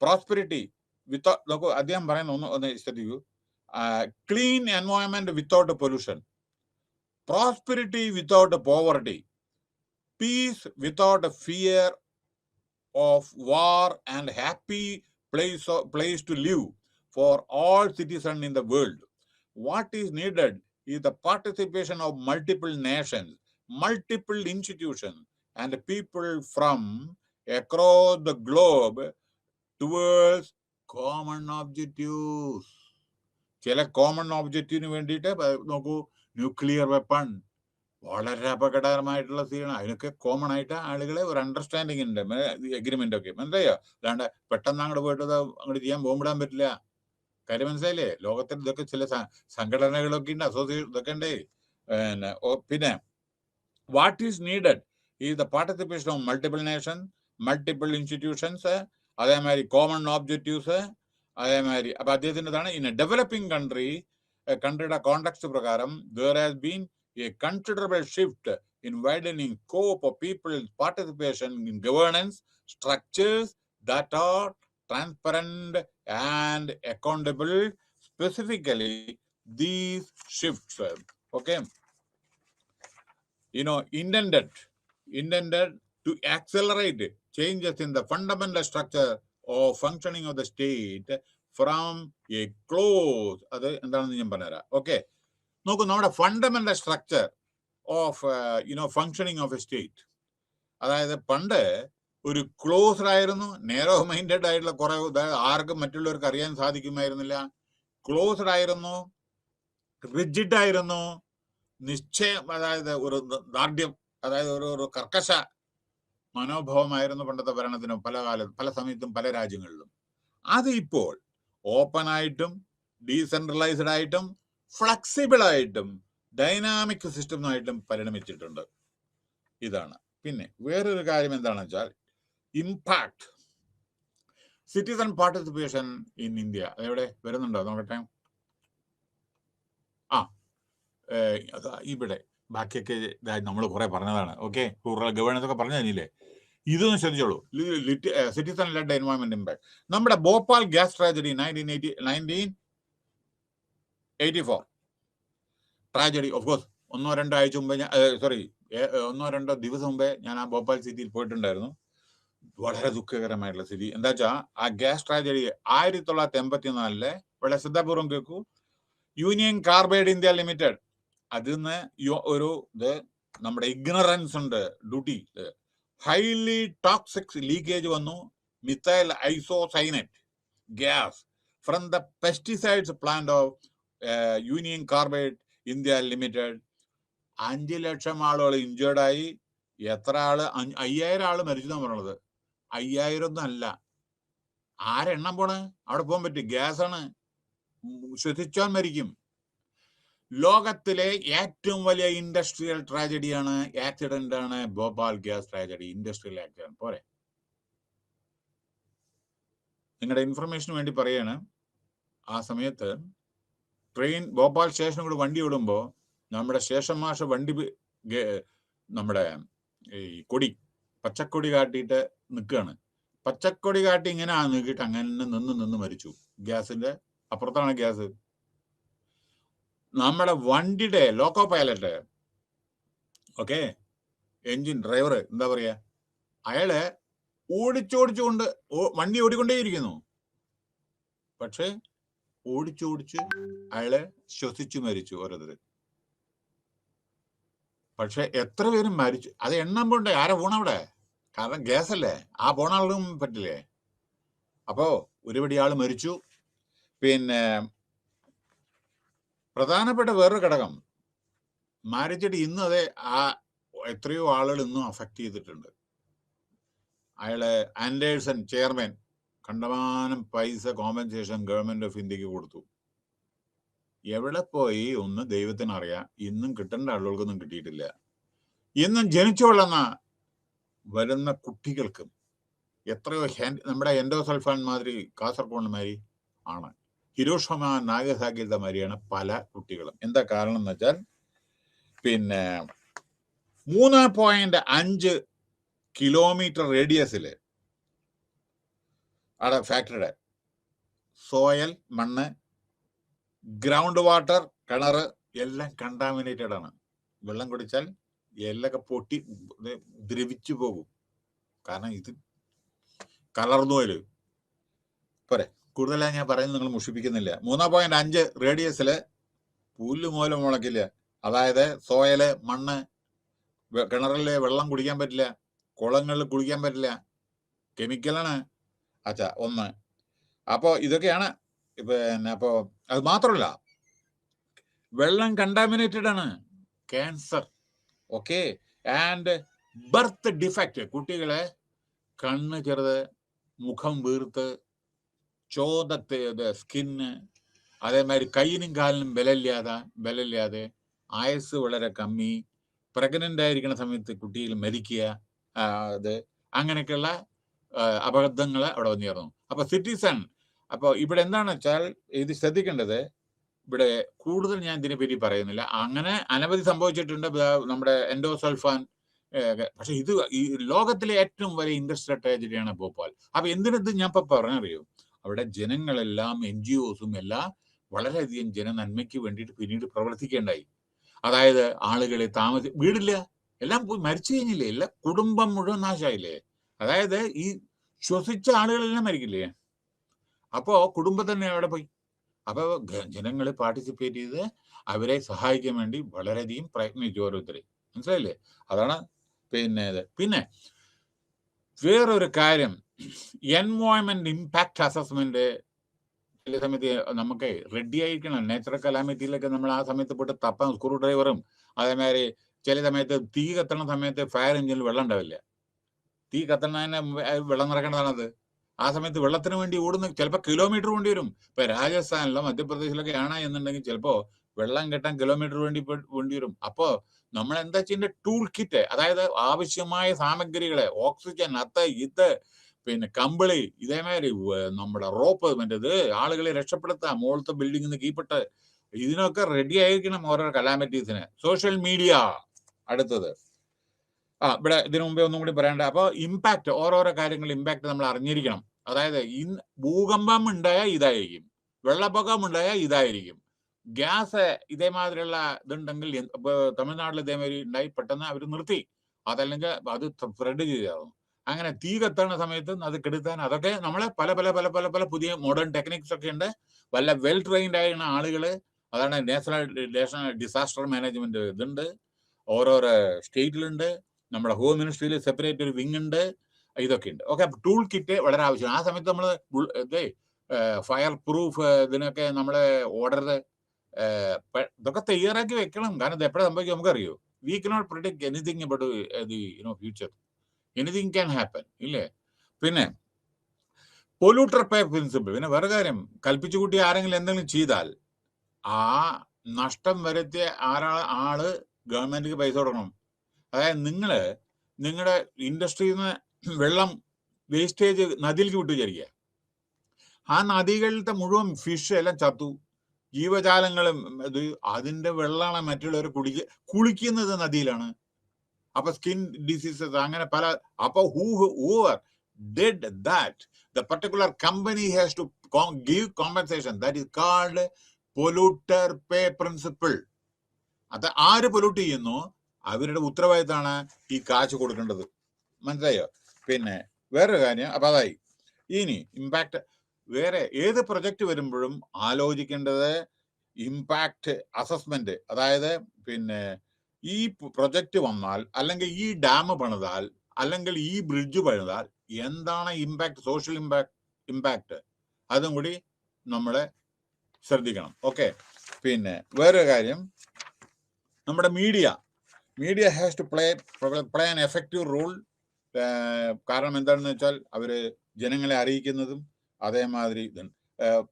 പ്രോസ്പെരിറ്റി വിത്തൗട്ട്, നോക്കൂ അദ്ദേഹം പറയുന്ന ഒന്ന് ശ്രദ്ധിക്കൂ. Clean environment without pollution, prosperity without poverty, peace without fear of war, and happy place to live for all citizens in the world. What is needed is the participation of multiple nations, multiple institutions, and people from across the globe towards common objectives. ചില common ഒബ്ജക്റ്റീവിന് വേണ്ടിയിട്ട് നോക്കൂ, nuclear weapon വളരെ അപകടകരമായിട്ടുള്ള സീനാണ്. അതിനൊക്കെ common ആയിട്ട് ആളുകളെ ഒരു understanding ഉണ്ട്, എഗ്രിമെന്റ് ഒക്കെ, മനസ്സിലായോ? അല്ലാണ്ട് പെട്ടെന്ന് അങ്ങോട്ട് പോയിട്ട് അങ്ങോട്ട് ചെയ്യാൻ ബോംബിടാൻ പറ്റില്ല. കാര്യം മനസ്സിലായില്ലേ? ലോകത്തിൽ ഇതൊക്കെ ചില സംഘടനകളൊക്കെ ഉണ്ട്, അസോസിയേഷൻ ഇതൊക്കെ ഉണ്ട്. പിന്നെ വാട്ട് ഈസ് നീഡഡ് ഈ the participation of multiple nation, multiple institutions, അതേമാതിരി കോമൺ ഒബ്ജക്റ്റീവ്സ്, അതേമാതിരി. അപ്പൊ അദ്ദേഹത്തിൻ്റെതാണ് ഇൻ എ ഡെവലപ്പിംഗ് കൺട്രിയുടെ കോണ്ടക്സ്റ്റ് പ്രകാരം there has been a considerable shift in widening scope of people's participation in governance structures that are transparent and accountable. Specifically, these shifts, okay, intended to accelerate changes in the fundamental structure of functioning of the state from a close. അത് എന്താണെന്ന് ഞാൻ പറഞ്ഞുതരാം. Okay, നോക്കൂ, നമ്മുടെ fundamental structure of functioning of A state. അതായത് പണ്ട് ഒരു closed ആയിരുന്നു, നേരോ മൈൻഡഡ് ആയിട്ടുള്ള കുറെ, ആർക്കും മറ്റുള്ളവർക്ക് അറിയാൻ സാധിക്കുമായിരുന്നില്ല. ക്ലോസ്ഡ് ആയിരുന്നു, റിജിഡ് ആയിരുന്നു, നിശ്ചയം, അതായത് ഒരു ദാർഢ്യം, അതായത് ഒരു കർക്കശ മനോഭാവമായിരുന്നു പണ്ടത്തെ ഭരണത്തിനും പല സമയത്തും പല രാജ്യങ്ങളിലും. അത് ഇപ്പോൾ ഓപ്പണായിട്ടും ഡീസെൻട്രലൈസ്ഡ് ആയിട്ടും ഫ്ലെക്സിബിൾ ആയിട്ടും ഡൈനാമിക് സിസ്റ്റമായിട്ടും പരിണമിച്ചിട്ടുണ്ട്. ഇതാണ്. പിന്നെ വേറൊരു കാര്യം എന്താണെന്ന് വെച്ചാൽ impact citizen participation in India. എവിടെ വരുന്നുണ്ടോ നോക്കട്ടെ. ഇവിടെ ബാക്കിയൊക്കെ നമ്മൾ കുറെ പറഞ്ഞതാണ്. ഓക്കെ, റൂറൽ ഗവേണൻസ് ഒക്കെ പറഞ്ഞു തന്നില്ലേ. ഇതൊന്നും ശ്രദ്ധിച്ചോളൂ. Citizen led environment impact. നമ്മുടെ Bhopal gas tragedy 1984 tragedy. Of course 1-2 ആഴ്ച മുമ്പേ ഒന്നോ രണ്ടോ ദിവസം മുമ്പേ ഞാൻ ആ ഭോപ്പാൽ സിറ്റിയിൽ പോയിട്ടുണ്ടായിരുന്നു. വളരെ ദുഃഖകരമായിട്ടുള്ള സ്ഥിതി. എന്താ വെച്ചാൽ ആ ഗ്യാസ് ട്രാജഡി 1984 വളരെ ശ്രദ്ധാപൂർവം കേൾക്കൂ. യൂണിയൻ കാർബൈഡ് ഇന്ത്യ ലിമിറ്റഡ്, അതിന്ന് ഒരു നമ്മുടെ ഇഗ്നറൻസ് ഉണ്ട്, ഡ്യൂട്ടി, ഹൈലി ടോക്സിക് ലീക്കേജ് വന്നു. Methyl isocyanate gas from the pesticides plant of union carbide India limited. 5 ലക്ഷം ആളുകൾ ഇഞ്ചേർഡായി. എത്ര ആള്? 5000 ആള് മരിച്ചെന്നാണ് പറഞ്ഞത്. 5000 ഒന്നും അല്ല. ആരെണ്ണം പോണ്? അവിടെ പോകാൻ പറ്റും. ഗ്യാസാണ്, ശ്വസിച്ചാൽ മരിക്കും. ലോകത്തിലെ ഏറ്റവും വലിയ ഇൻഡസ്ട്രിയൽ ട്രാജഡിയാണ്, ആക്സിഡന്റ് ആണ് Bhopal gas tragedy. Industrial accident പോരെ. നിങ്ങളുടെ ഇൻഫർമേഷന് വേണ്ടി പറയാണ്, ആ സമയത്ത് ട്രെയിൻ ഭോപ്പാൽ സ്റ്റേഷനും കൂടെ വണ്ടി ഓടുമ്പോൾ നമ്മുടെ സ്റ്റേഷൻ മാഷ് വണ്ടി നമ്മുടെ ഈ കൊടി പച്ചക്കൊടി കാട്ടിയിട്ട് നിൽക്കുകയാണ്. പച്ചക്കൊടി കാട്ടി ഇങ്ങനെ നീക്കിയിട്ട് അങ്ങനെ നിന്ന് മരിച്ചു. ഗ്യാസിന്റെ അപ്പുറത്താണ് ഗ്യാസ്. നമ്മുടെ വണ്ടിയുടെ loco pilot, okay, engine driver, എന്താ പറയാ, അയാള് ഓടിച്ചോടിച്ചുകൊണ്ട് വണ്ടി ഓടിക്കൊണ്ടേയിരിക്കുന്നു. പക്ഷെ ഓടിച്ചോടിച്ച് അയാള് ശ്വസിച്ചു മരിച്ചു ഓരോരുത്തർ. പക്ഷെ എത്ര പേരും മരിച്ചു അത് എണ്ണം പോണ്ടേ? ആരെ പോണവിടെ? കാരണം ഗ്യാസ് അല്ലേ, ആ പോണ ആളും പറ്റില്ലേ. അപ്പോ ഒരുപടി ആള് മരിച്ചു. പിന്നെ പ്രധാനപ്പെട്ട വേറൊരു ഘടകം, മരിച്ചിട്ട് ഇന്നും അതെ എത്രയോ ആളുകൾ ഇന്നും അഫക്റ്റ് ചെയ്തിട്ടുണ്ട്. അയാള് ആൻഡേഴ്സൺ ചെയർമാൻ കണ്ടമാനം പൈസ കോമ്പൻസേഷൻ ഗവൺമെന്റ് ഓഫ് ഇന്ത്യക്ക് കൊടുത്തു. എവിടെ പോയി ഒന്ന് ദൈവത്തിനറിയാം. ഇന്നും കിട്ടേണ്ട ആളുകൾക്കൊന്നും കിട്ടിയിട്ടില്ല. ഇന്നും ജനിച്ചു കൊള്ളുന്ന വരുന്ന കുട്ടികൾക്കും എത്രയോ നമ്മുടെ എൻഡോസൾഫാൻ മാതിരി കാസർഗോഡ് മാതിരി ആണ്, ഹിരോഷിമ നാഗസാക്കിയുടെ മാതിരിയാണ് പല കുട്ടികളും. എന്താ കാരണം എന്ന് വെച്ചാൽ പിന്നെ 3.5 കിലോമീറ്റർ റേഡിയസില് അവിടെ ഫാക്ടറിയുടെ സോയൽ, മണ്ണ്, ഗ്രൗണ്ട് വാട്ടർ, കിണറ് എല്ലാം കണ്ടാമിനേറ്റഡ് ആണ്. വെള്ളം കുടിച്ചാൽ എല്ലൊക്കെ പൊട്ടി ദ്രവിച്ചു പോകും. കാരണം ഇത് കലർന്നു പോയാല് പോരെ. കൂടുതലായി ഞാൻ പറയുന്നത് നിങ്ങൾ മുഷിപ്പിക്കുന്നില്ല. 3.5 റേഡിയസില് പുല്ല് മൂലം മുളക്കില്ല. അതായത് സോയല്, മണ്ണ്, കിണറില് വെള്ളം കുടിക്കാൻ പറ്റില്ല, കുളങ്ങളിൽ കുളിക്കാൻ പറ്റില്ല, കെമിക്കലാണ്. ഒന്ന്. അപ്പോ ഇതൊക്കെയാണ്. അപ്പോ അത് മാത്രമല്ല, വെള്ളം കണ്ടാമിനേറ്റഡ് ആണ്. Cancer, okay, and birth defect. കുട്ടികളെ കണ്ണ് ചെറുത്, മുഖം വീർത്ത്, ചോദത്തെ സ്കിന്ന്, അതേമാതിരി കയ്യിനും കാലിനും ബലമില്ലാതെ, ആയുസ് വളരെ കമ്മി, പ്രഗ്നന്റ് ആയിരിക്കുന്ന സമയത്ത് കുട്ടികൾ മരിക്കുക, അത് അങ്ങനെയൊക്കെയുള്ള അപകടങ്ങൾ അവിടെ വന്നിരുന്നു. അപ്പൊ സിറ്റിസൺ, അപ്പോൾ ഇവിടെ എന്താണെന്ന് വെച്ചാൽ ഇത് ശ്രദ്ധിക്കേണ്ടത്, ഇവിടെ കൂടുതൽ ഞാൻ ഇതിനെപ്പറ്റി പറയുന്നില്ല. അങ്ങനെ അനവധി സംഭവിച്ചിട്ടുണ്ട് നമ്മുടെ എൻഡോസൾഫാൻ. പക്ഷെ ഇത് ഈ ലോകത്തിലെ ഏറ്റവും വലിയ ഇൻഡസ്ട്രിയൽ ട്രാജഡിയാണ് ഭോപ്പാൽ. അപ്പൊ എന്തിനത് ഞാൻ ഇപ്പൊ പറഞ്ഞറിയോ, അവിടെ ജനങ്ങളെല്ലാം NGOസും എല്ലാം വളരെയധികം ജനനന്മയ്ക്ക് വേണ്ടിയിട്ട് പിന്നീട് പ്രവർത്തിക്കേണ്ടായി. അതായത് ആളുകളെ വീടില്ല, എല്ലാം പോയി മരിച്ചു കഴിഞ്ഞില്ലേ, എല്ലാം കുടുംബം മുഴുവൻ നാശമായില്ലേ. അതായത് ഈ ശ്വസിച്ച ആളുകളെല്ലാം മരിക്കില്ലേ, അപ്പോ കുടുംബം തന്നെ അവിടെ പോയി. അപ്പൊ ജനങ്ങൾ പാർട്ടിസിപ്പേറ്റ് ചെയ്ത് അവരെ സഹായിക്കാൻ വേണ്ടി വളരെയധികം പ്രയത്നിച്ചു ഓരോരുത്തരെ. മനസ്സിലായില്ലേ? അതാണ് പിന്നെ വേറൊരു കാര്യം, എൻവയോൺമെന്റ് ഇമ്പാക്ട് അസസ്മെന്റ് ചില സമയത്ത് നമുക്ക് റെഡി ആയിരിക്കണം. നാച്ചുറൽ കലാമിറ്റിയിലൊക്കെ നമ്മൾ ആ സമയത്ത് പോയിട്ട് തപ്പാൻ സ്ക്രൂ ഡ്രൈവറും, അതേമാതിരി ചില സമയത്ത് തീ കത്തണ സമയത്ത് ഫയർ എഞ്ചിനിൽ വെള്ളം ഉണ്ടാവില്ല. തീ കത്തുന്നതിന് വെള്ളം നിറക്കേണ്ടതാണത്. ആ സമയത്ത് വെള്ളത്തിന് വേണ്ടി ഓടുന്ന ചിലപ്പോൾ കിലോമീറ്റർ വേണ്ടി വരും. ഇപ്പൊ രാജസ്ഥാനിലോ മധ്യപ്രദേശിലൊക്കെ ആണ് എന്നുണ്ടെങ്കിൽ ചിലപ്പോ വെള്ളം കെട്ടാൻ കിലോമീറ്റർ വേണ്ടി വരും. അപ്പോ നമ്മൾ എന്താ ചെയ്യേണ്ട, ടൂൾ കിറ്റ്, അതായത് ആവശ്യമായ സാമഗ്രികളെ, ഓക്സിജൻ, ഇത് പിന്നെ കമ്പിളി, ഇതേമാതിരി നമ്മുടെ റോപ്പ്, മറ്റേത് ആളുകളെ രക്ഷപ്പെടുത്താം, മുകളിലത്തെ ബിൽഡിംഗിൽ നിന്ന് കീപ്പെട്ട്, ഇതിനൊക്കെ റെഡി ആയിരിക്കണം ഓരോ കലാമിറ്റീസിന്. സോഷ്യൽ മീഡിയ അടുത്തത്. ഇവിടെ ഇതിനു മുമ്പേ ഒന്നും കൂടി പറയണ്ട. അപ്പോൾ ഇമ്പാക്ട്, ഓരോരോ കാര്യങ്ങൾ ഇമ്പാക്ട് നമ്മൾ അറിഞ്ഞിരിക്കണം. അതായത് ഭൂകമ്പം ഉണ്ടായാൽ ഇതായിരിക്കും, വെള്ളപ്പൊക്കം ഉണ്ടായാൽ ഇതായിരിക്കും, ഗ്യാസ് ഇതേമാതിരിയുള്ള ഇതുണ്ടെങ്കിൽ തമിഴ്നാട്ടിൽ ഇതേമാതിരി ഉണ്ടായി, പെട്ടെന്ന് അവർ നിർത്തി, അതല്ലെങ്കിൽ അത് സ്പ്രെഡ് ചെയ്താകും. അങ്ങനെ തീ കത്തുന്ന സമയത്ത് അത് കെടുത്താൻ അതൊക്കെ നമ്മളെ പല പല പല പല പല പുതിയ മോഡേൺ ടെക്നിക്സ് ഒക്കെ ഉണ്ട്. വല്ല വെൽ ട്രെയിൻഡ് ആയിരുന്ന ആളുകള്, അതാണ് നാഷണൽ ഡിസാസ്റ്റർ മാനേജ്മെന്റ് ഇതുണ്ട്, ഓരോരോ സ്റ്റേറ്റിലുണ്ട്, നമ്മുടെ ഹോം മിനിസ്ട്രിയിൽ സെപ്പറേറ്റ് ഒരു വിങ് ഉണ്ട്, ഇതൊക്കെ ഉണ്ട്. ഓക്കെ, ടൂൾ കിറ്റ് വളരെ ആവശ്യമാണ്. ആ സമയത്ത് നമ്മൾ ഫയർ പ്രൂഫ് ഇതിനൊക്കെ നമ്മളെ ഓർഡർ ഇതൊക്കെ തയ്യാറാക്കി വെക്കണം. കാരണം ഇത് എപ്പോഴാണ് സംഭവിക്കും നമുക്കറിയോ. We cannot predict anything about the future. Anything can happen, ഇല്ലേ? പിന്നെ പൊല്യൂട്ടർ പേ പ്രിൻസിപ്പിൾ. പിന്നെ വേറെ കാര്യം, കൽപ്പിച്ചു കൂട്ടി ആരെങ്കിലും എന്തെങ്കിലും ചെയ്താൽ ആ നഷ്ടം വരുത്തിയ ആള് ഗവൺമെന്റിന് പൈസ കൊടുക്കണം. അതായത് നിങ്ങളുടെ ഇൻഡസ്ട്രിയിൽ നിന്ന് വെള്ളം വേസ്റ്റേജ് നദിയിലേക്ക് വിട്ടു വിചാരിക്കുക. ആ നദികളിലത്തെ മുഴുവൻ ഫിഷ് എല്ലാം ചത്തു, ജീവജാലങ്ങളും അതിന്റെ വെള്ളമാണ് മറ്റുള്ളവർ കുളിക്കുന്നത് നദിയിലാണ്. അപ്പൊ സ്കിൻ ഡിസീസസ് അങ്ങനെ പല. അപ്പൊ whoever did that, the particular company has to give compensation. That is called polluter pay principle. അത് ആര് പൊല്യൂട്ട് ചെയ്യുന്നു അവരുടെ ഉത്തരവാദിത്തമാണ് ഈ കാശ് കൊടുക്കേണ്ടത്. മനസ്സിലായോ? പിന്നെ വേറൊരു കാര്യം, അപ്പൊ അതായി. ഇനി ഇമ്പാക്ട്, വേറെ ഏത് പ്രൊജക്ട് വരുമ്പോഴും ആലോചിക്കേണ്ടത് ഇമ്പാക്ട് അസസ്മെന്റ്. അതായത് പിന്നെ ഈ പ്രൊജക്ട് വന്നാൽ, അല്ലെങ്കിൽ ഈ ഡാം പണിതാൽ, അല്ലെങ്കിൽ ഈ ബ്രിഡ്ജ് പണിതാൽ എന്താണ് ഇമ്പാക്ട്, സോഷ്യൽ ഇമ്പാക്ട്, അതും കൂടി നമ്മളെ ശ്രദ്ധിക്കണം. ഓക്കെ, പിന്നെ വേറൊരു കാര്യം, നമ്മുടെ media has to play an effective role. കാരണം എന്താണെന്ന് വെച്ചാൽ അവര് ജനങ്ങളെ അറിയിക്കുന്നതും അതേമാതിരി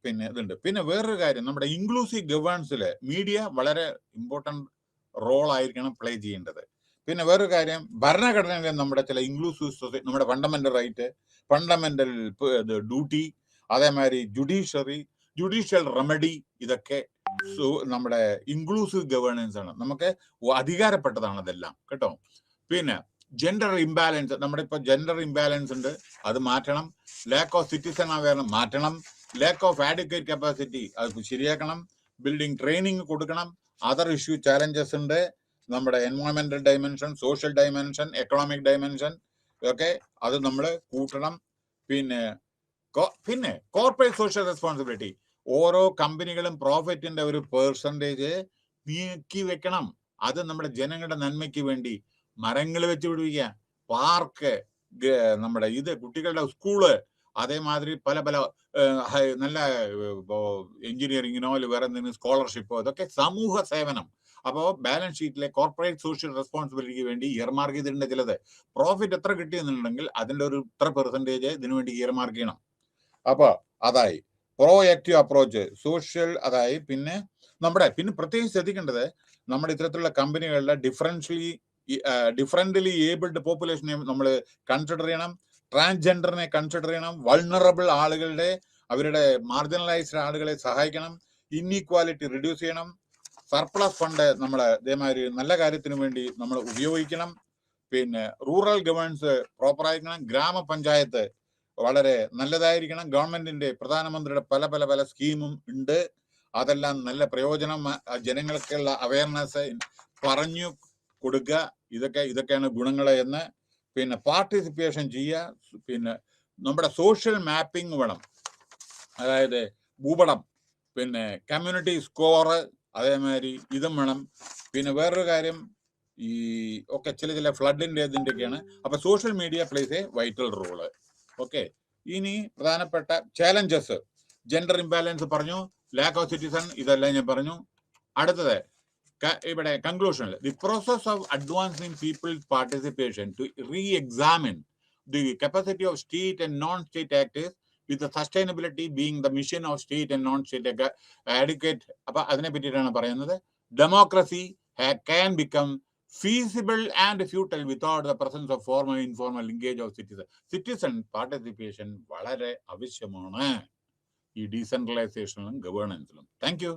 പിന്നെ ഇതുണ്ട്. പിന്നെ വേറൊരു കാര്യം, നമ്മുടെ ഇൻക്ലൂസീവ് ഗവേണൻസില് മീഡിയ വളരെ ഇമ്പോർട്ടൻറ്റ് റോൾ ആയിരിക്കണം പ്ലേ ചെയ്യേണ്ടത്. പിന്നെ വേറൊരു കാര്യം, ഭരണഘടനയിലെ നമ്മുടെ ചില ഇൻക്ലൂസീവ് സൊസൈറ്റി, നമ്മുടെ ഫണ്ടമെന്റൽ റൈറ്റ്, ഫണ്ടമെന്റൽ ഡ്യൂട്ടി, അതേമാതിരി ജുഡീഷ്യൽ റെമഡി, ഇതൊക്കെ നമ്മുടെ ഇൻക്ലൂസീവ് ഗവേണൻസ് ആണ്, നമുക്ക് അധികാരപ്പെട്ടതാണ് അതെല്ലാം, കേട്ടോ. പിന്നെ ജെൻഡർ ഇംബാലൻസ്, നമ്മുടെ ഇപ്പൊ ജെൻഡർ ഇംബാലൻസ് ഉണ്ട്, അത് മാറ്റണം. ലാക്ക് ഓഫ് സിറ്റിസൺ അവയർനെസ് മാറ്റണം. ലാക്ക് ഓഫ് ആഡിക്വേറ്റ് കപ്പാസിറ്റി അത് ശരിയാക്കണം. ബിൽഡിംഗ് ട്രെയിനിങ് കൊടുക്കണം. അതർ ഇഷ്യൂ ചാലഞ്ചസ് ഉണ്ട്, നമ്മുടെ എൻവയോൺമെന്റൽ dimension, social dimension, economic dimension, ഒക്കെ അത് നമ്മൾ കൂട്ടണം. പിന്നെ കോർപ്പറേറ്റ് സോഷ്യൽ റെസ്പോൺസിബിലിറ്റി, ഓരോ കമ്പനികളും പ്രോഫിറ്റിന്റെ ഒരു പെർസെൻറ്റേജ് നീക്കി വെക്കണം. അത് നമ്മുടെ ജനങ്ങളുടെ നന്മയ്ക്ക് വേണ്ടി മരങ്ങൾ വെച്ച് പിടിപ്പിക്കുക, പാർക്ക്, നമ്മുടെ കുട്ടികളുടെ സ്കൂള്, അതേമാതിരി പല പല നല്ല എഞ്ചിനീയറിങ്ങിനോ വേറെ എന്തെങ്കിലും സ്കോളർഷിപ്പോ, ഇതൊക്കെ സമൂഹ സേവനം. അപ്പോൾ ബാലൻസ് ഷീറ്റിലെ കോർപ്പറേറ്റ് സോഷ്യൽ റെസ്പോൺസിബിലിറ്റിക്ക് വേണ്ടി ഇയർമാർക്ക് ചെയ്തിട്ടുണ്ട്. ചിലത് പ്രോഫിറ്റ് എത്ര കിട്ടിയെന്നുണ്ടെങ്കിൽ അതിൻ്റെ ഒരു ഇത്ര പെർസെൻറ്റേജ് ഇതിനു വേണ്ടി ഇയർമാർക്ക് ചെയ്യണം. അപ്പോൾ അതായി പ്രോആക്റ്റീവ് അപ്രോച്ച് സോഷ്യൽ, അതായി. പിന്നെ പ്രത്യേകിച്ച് ശ്രദ്ധിക്കേണ്ടത്, നമ്മുടെ ഇത്തരത്തിലുള്ള കമ്പനികളിലെ ഡിഫറൻ്റ്ലി ഏബിൾഡ് പോപ്പുലേഷനെ നമ്മൾ കൺസിഡർ ചെയ്യണം. ട്രാൻസ്ജെൻഡറിനെ കൺസിഡർ ചെയ്യണം. വൾണറബിൾ ആളുകളുടെ, അവരുടെ മാർജിനലൈസ്ഡ് ആളുകളെ സഹായിക്കണം. ഇൻഈക്വാലിറ്റി റിഡ്യൂസ് ചെയ്യണം. സർപ്ലസ് ഫണ്ട് നമ്മൾ ഇതേമാതിരി നല്ല കാര്യത്തിന് വേണ്ടി നമ്മൾ ഉപയോഗിക്കണം. പിന്നെ റൂറൽ ഗവേണൻസ് പ്രോപ്പറായിരിക്കണം. ഗ്രാമപഞ്ചായത്ത് വളരെ നല്ലതായിരിക്കണം. ഗവൺമെന്റിന്റെ, പ്രധാനമന്ത്രിയുടെ പല പല പല സ്കീമും ഉണ്ട്, അതെല്ലാം നല്ല പ്രയോജനം, ജനങ്ങൾക്കുള്ള അവയർനെസ് പറഞ്ഞു കൊടുക്കുക. ഇതൊക്കെയാണ് ഗുണങ്ങൾ എന്ന്. പിന്നെ പാർട്ടിസിപ്പേഷൻ ചെയ്യുക. പിന്നെ നമ്മുടെ സോഷ്യൽ മാപ്പിംഗ് വേണം, അതായത് ഭൂപടം, പിന്നെ കമ്മ്യൂണിറ്റി സ്കോർ, അതേമാതിരി ഇതും വേണം. പിന്നെ വേറൊരു കാര്യം, ഈ ഒക്കെ ചില ഫ്ലഡിന്റെ ഇതിൻ്റെയൊക്കെയാണ്. അപ്പൊ social media plays a vital role. Okay, ഇനി പ്രധാനപ്പെട്ട ചാലഞ്ചസ്, ജെൻഡർ ഇംബാലൻസ് പറഞ്ഞു, ലാക്ക് ഓഫ് സിറ്റിസൺ, ഇതെല്ലാം ഞാൻ പറഞ്ഞു. അടുത്തത് ഇവിടെ കൺക്ലൂഷനിൽ, the process of advancing people's participation to reexamine the capacity of state and non-state actors with the sustainability being the mission of state and non-state adequate. അപ്പോൾ അതിനെ പറ്റിയിട്ടാണ് പറയുന്നത്. Democracy can become feasible and futile without the presence of formal and informal linkage of citizens. Citizen participation വളരെ ആവശ്യമാണ് ഈ ഡീസെൻട്രലൈസേഷനിലും ഗവേണൻസിലും. Thank you.